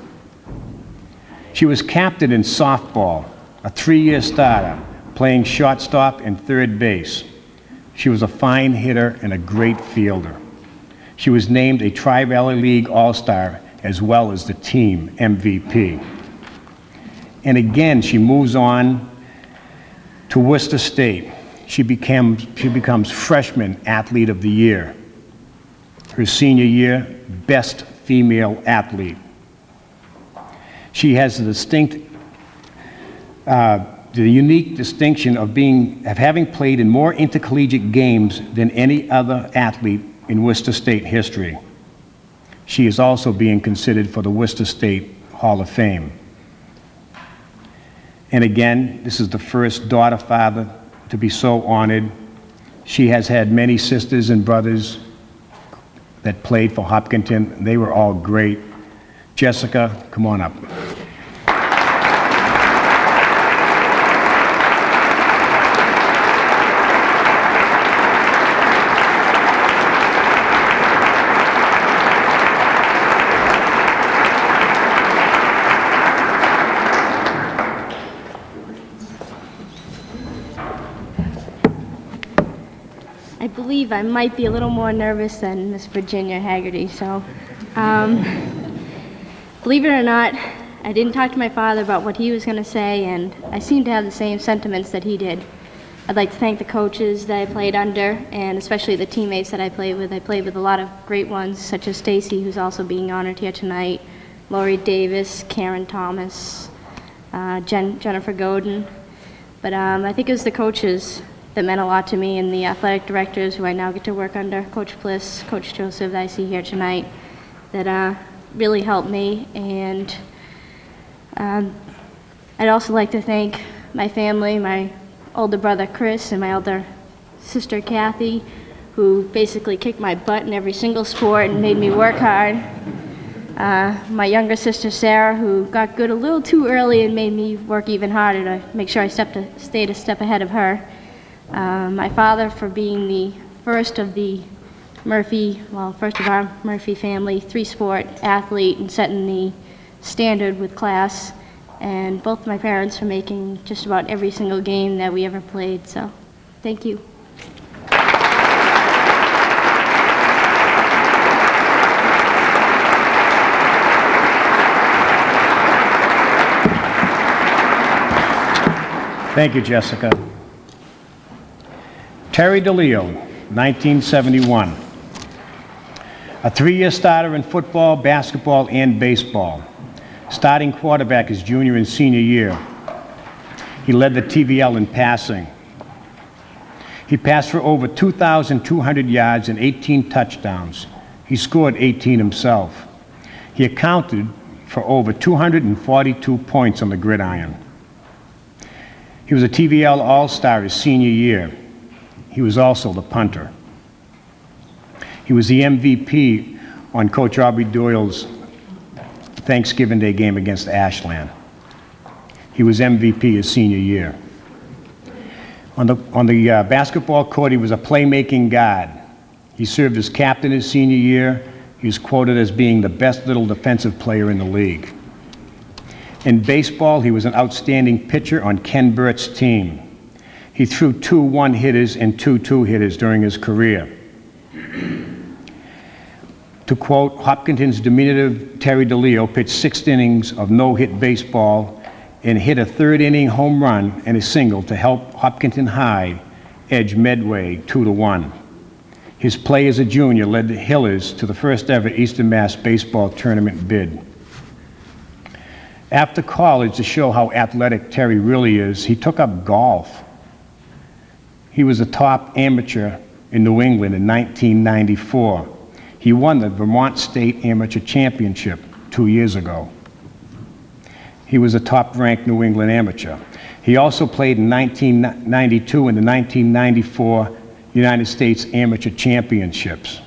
She was captain in softball, a 3-year starter, playing shortstop and third base. She was a fine hitter and a great fielder. She was named a Tri-Valley League All-Star as well as the team MVP. And again, she moves on to Worcester State. She becomes Freshman Athlete of the Year. Her senior year, Best Female Athlete. She has the unique distinction of having played in more intercollegiate games than any other athlete in Worcester State history. She is also being considered for the Worcester State Hall of Fame. And again, this is the first daughter-father to be so honored. She has had many sisters and brothers that played for Hopkinton. They were all great. Jessica, come on up. I believe I might be a little more nervous than Miss Virginia Haggerty, so believe it or not, I didn't talk to my father about what he was going to say, and I seem to have the same sentiments that he did. I'd like to thank the coaches that I played under, and especially the teammates that I played with. I played with a lot of great ones, such as Stacy, who's also being honored here tonight, Lori Davis, Karen Thomas, Jennifer Godin. But I think it was the coaches that meant a lot to me, and the athletic directors who I now get to work under, Coach Bliss, Coach Joseph that I see here tonight, that really helped me. And I'd also like to thank my family, my older brother Chris and my older sister Kathy, who basically kicked my butt in every single sport and made me work hard. My younger sister Sarah, who got good a little too early and made me work even harder to make sure I stayed a step ahead of her. My father for being the first of our Murphy family 3-sport athlete and setting the standard with class, and both my parents for making just about every single game that we ever played. So, thank you. Thank you, Jessica. Terry DeLeo, 1971. A 3-year starter in football, basketball, and baseball. Starting quarterback his junior and senior year. He led the TVL in passing. He passed for over 2,200 yards and 18 touchdowns. He scored 18 himself. He accounted for over 242 points on the gridiron. He was a TVL All-Star his senior year. He was also the punter. He was the MVP on Coach Aubrey Doyle's Thanksgiving Day game against Ashland. He was MVP his senior year. On the basketball court, he was a playmaking guard. He served as captain his senior year. He was quoted as being the best little defensive player in the league. In baseball, he was an outstanding pitcher on Ken Burt's team. He threw 2 1-hitters and 2 2-hitters during his career. To quote, Hopkinton's diminutive Terry DeLeo pitched 6 innings of no-hit baseball and hit a 3rd-inning home run and a single to help Hopkinton High edge Medway 2-1. His play as a junior led the Hillers to the first-ever Eastern Mass baseball tournament bid. After college, to show how athletic Terry really is, he took up golf. He was a top amateur in New England in 1994. He won the Vermont State Amateur Championship 2 years ago. He was a top-ranked New England amateur. He also played in 1992 in the 1994 United States Amateur Championships.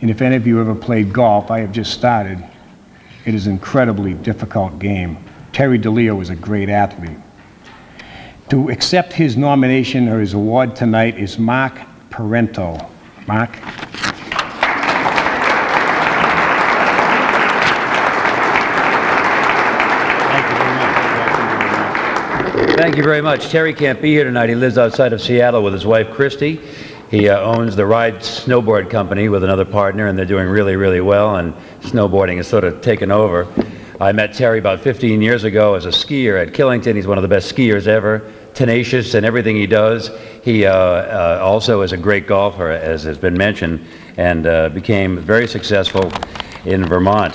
And if any of you ever played golf, I have just started. It is an incredibly difficult game. Terry DeLeo is a great athlete. To accept his nomination or his award tonight is Mark Parento. Mark? Thank you very much. Terry can't be here tonight. He lives outside of Seattle with his wife, Christy. He owns the Ride Snowboard Company with another partner, and they're doing really, really well, and snowboarding has sort of taken over. I met Terry about 15 years ago as a skier at Killington. He's one of the best skiers ever, tenacious in everything he does. He also is a great golfer, as has been mentioned, and became very successful in Vermont.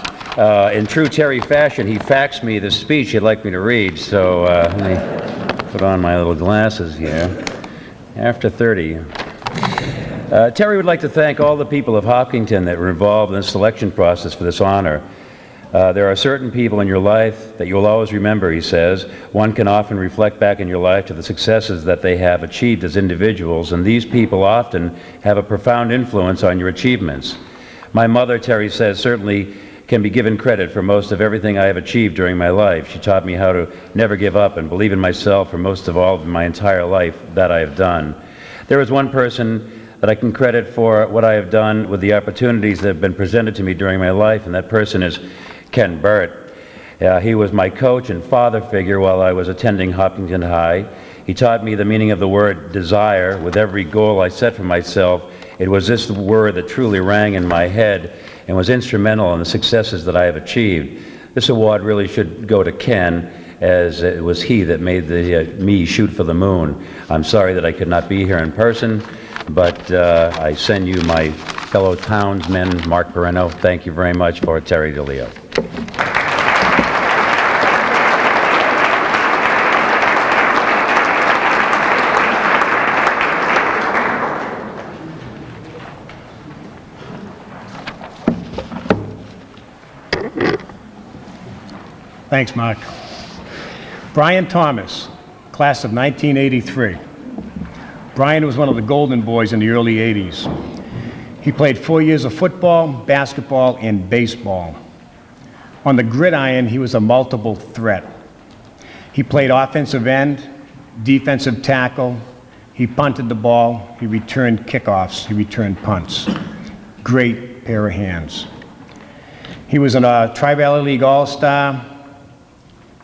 In true Terry fashion, he faxed me the speech he'd like me to read, so let me put on my little glasses here. After 30. Terry would like to thank all the people of Hopkinton that were involved in the selection process for this honor. There are certain people in your life that you'll always remember, he says. One can often reflect back in your life to the successes that they have achieved as individuals, and these people often have a profound influence on your achievements. My mother, Terry says, certainly can be given credit for most of everything I have achieved during my life. She taught me how to never give up and believe in myself for most of all of my entire life that I have done. There is one person that I can credit for what I have done with the opportunities that have been presented to me during my life, and that person is Ken Burt. He was my coach and father figure while I was attending Hopkinton High. He taught me the meaning of the word desire. With every goal I set for myself, it was this word that truly rang in my head and was instrumental in the successes that I have achieved. This award really should go to Ken, as it was he that made me shoot for the moon. I'm sorry that I could not be here in person, but I send you my fellow townsman, Mark Perrino. Thank you very much for Terry DeLeo. Thanks, Mark. Brian Thomas, class of 1983. Brian was one of the golden boys in the early 80s. He played 4 years of football, basketball, and baseball. On the gridiron, he was a multiple threat. He played offensive end, defensive tackle, he punted the ball, he returned kickoffs, he returned punts. Great pair of hands. He was a Tri-Valley League All-Star,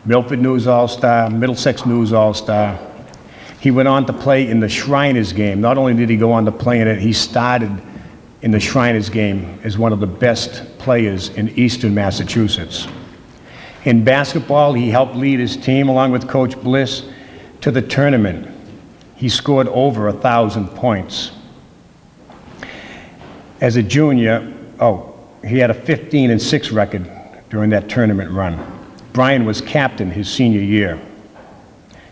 Milford News All-Star, Middlesex News All-Star. He went on to play in the Shriners game. Not only did he go on to play in it, he started in the Shriners game as one of the best players in Eastern Massachusetts. In basketball, he helped lead his team, along with Coach Bliss, to the tournament. He scored over 1,000 points. As a junior, he had a 15-6 record during that tournament run. Brian was captain his senior year.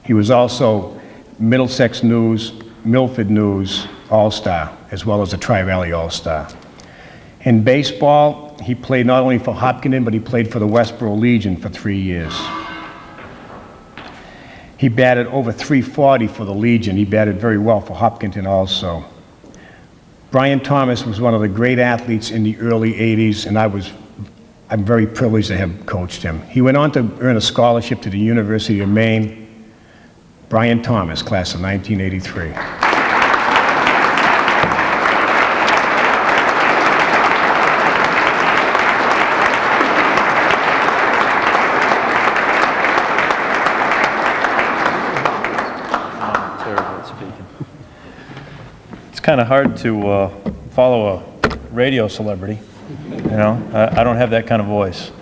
He was also Middlesex News, Milford News All-Star, as well as a Tri-Valley All-Star. In baseball, he played not only for Hopkinton, but he played for the Westboro Legion for 3 years. He batted over .340 for the Legion. He batted very well for Hopkinton also. Brian Thomas was one of the great athletes in the early 80s, and I'm very privileged to have coached him. He went on to earn a scholarship to the University of Maine. Brian Thomas, class of 1983. It's kind of hard to follow a radio celebrity. You know, I don't have that kind of voice.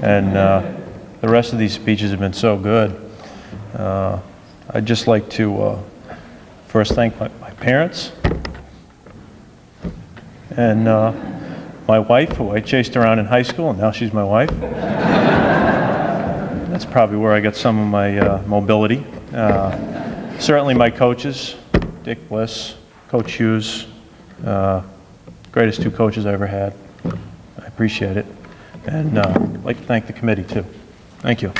And the rest of these speeches have been so good. I'd just like to first thank my parents and my wife, who I chased around in high school, and now she's my wife. That's probably where I got some of my mobility. Certainly my coaches, Dick Bliss, Coach Hughes, greatest 2 coaches I ever had. I appreciate it. And I'd like to thank the committee too. Thank you.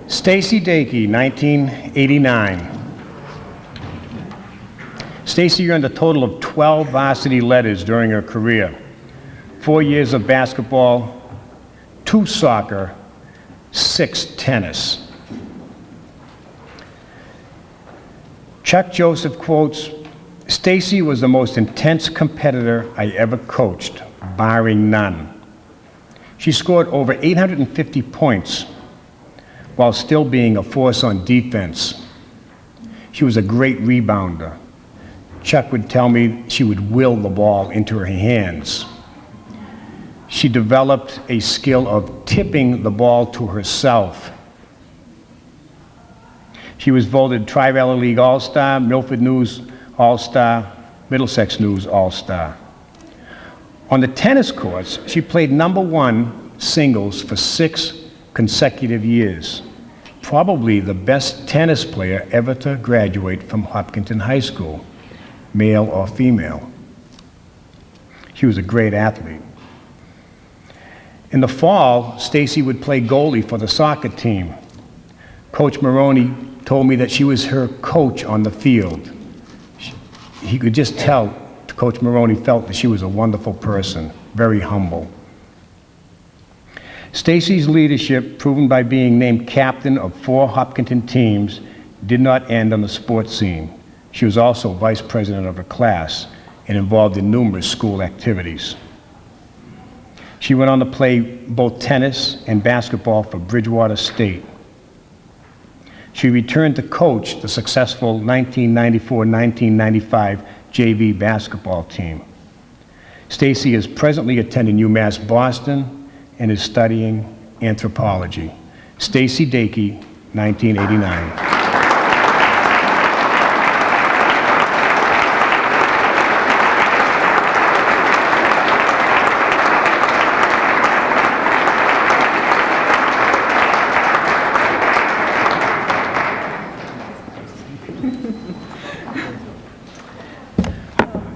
Stacy Dakey, 1989. Stacy earned a total of 12 varsity letters during her career. 4 years of basketball, 2 soccer, 6 tennis. Chuck Joseph quotes, "Stacy was the most intense competitor I ever coached, barring none. She scored over 850 points while still being a force on defense. She was a great rebounder. Chuck would tell me she would will the ball into her hands. She developed a skill of tipping the ball to herself. She was voted Tri-Valley League All-Star, Milford News All-Star, Middlesex News All-Star. On the tennis courts, she played #1 singles for 6 consecutive years. Probably the best tennis player ever to graduate from Hopkinton High School, male or female. She was a great athlete. In the fall, Stacy would play goalie for the soccer team. Coach Maroney told me that she was her coach on the field. He could just tell Coach Maroney felt that she was a wonderful person, very humble. Stacy's leadership, proven by being named captain of 4 Hopkinton teams, did not end on the sports scene. She was also vice president of her class and involved in numerous school activities. She went on to play both tennis and basketball for Bridgewater State. She returned to coach the successful 1994-1995 JV basketball team. Stacy is presently attending UMass Boston and is studying anthropology. Stacy Dakey, 1989.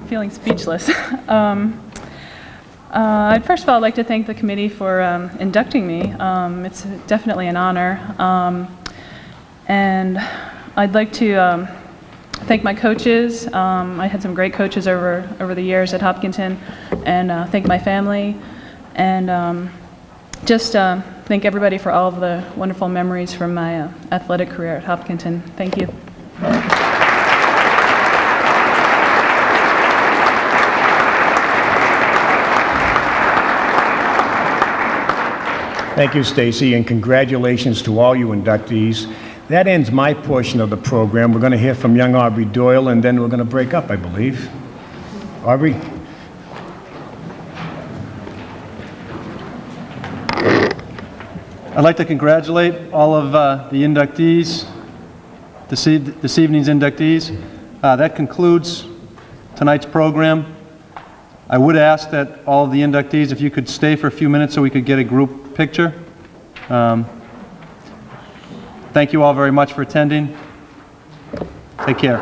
Feeling speechless. First of all, I'd like to thank the committee for inducting me. It's definitely an honor. And I'd like to thank my coaches. I had some great coaches over the years at Hopkinton, and thank my family, and just thank everybody for all of the wonderful memories from my athletic career at Hopkinton. Thank you. Thank you, Stacy, and congratulations to all you inductees. That ends my portion of the program. We're going to hear from young Aubrey Doyle, and then we're going to break up, I believe. Aubrey? I'd like to congratulate all of the inductees, this evening's inductees. That concludes tonight's program. I would ask that all of the inductees, if you could stay for a few minutes so we could get a group picture. Thank you all very much for attending. Take care.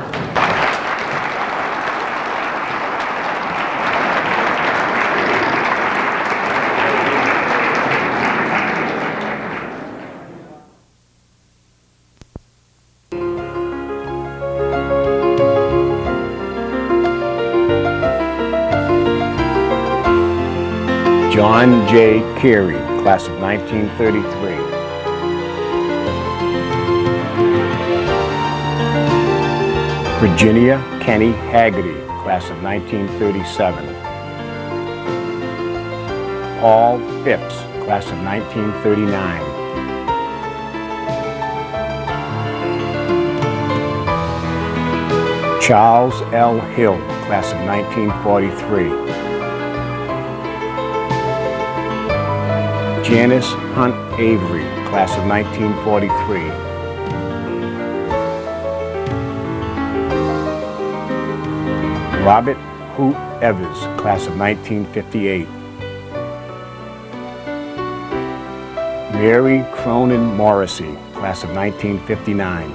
John J. Carey, class of 1933. Virginia Kenny Haggerty, class of 1937. Paul Phipps, class of 1939. Charles L. Hill, class of 1943. Janice Hunt Avery, class of 1943. Robert Hoot Evers, class of 1958. Mary Cronin Morrissey, class of 1959.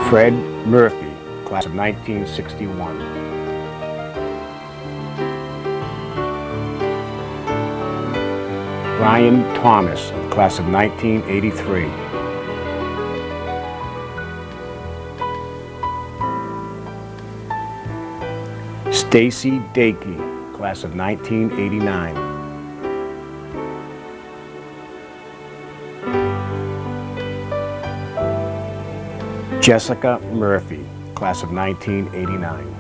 Fred Murphy, class of 1961. Brian Thomas, class of 1983. Stacy Dakey, class of 1989. Jessica Murphy, class of 1989.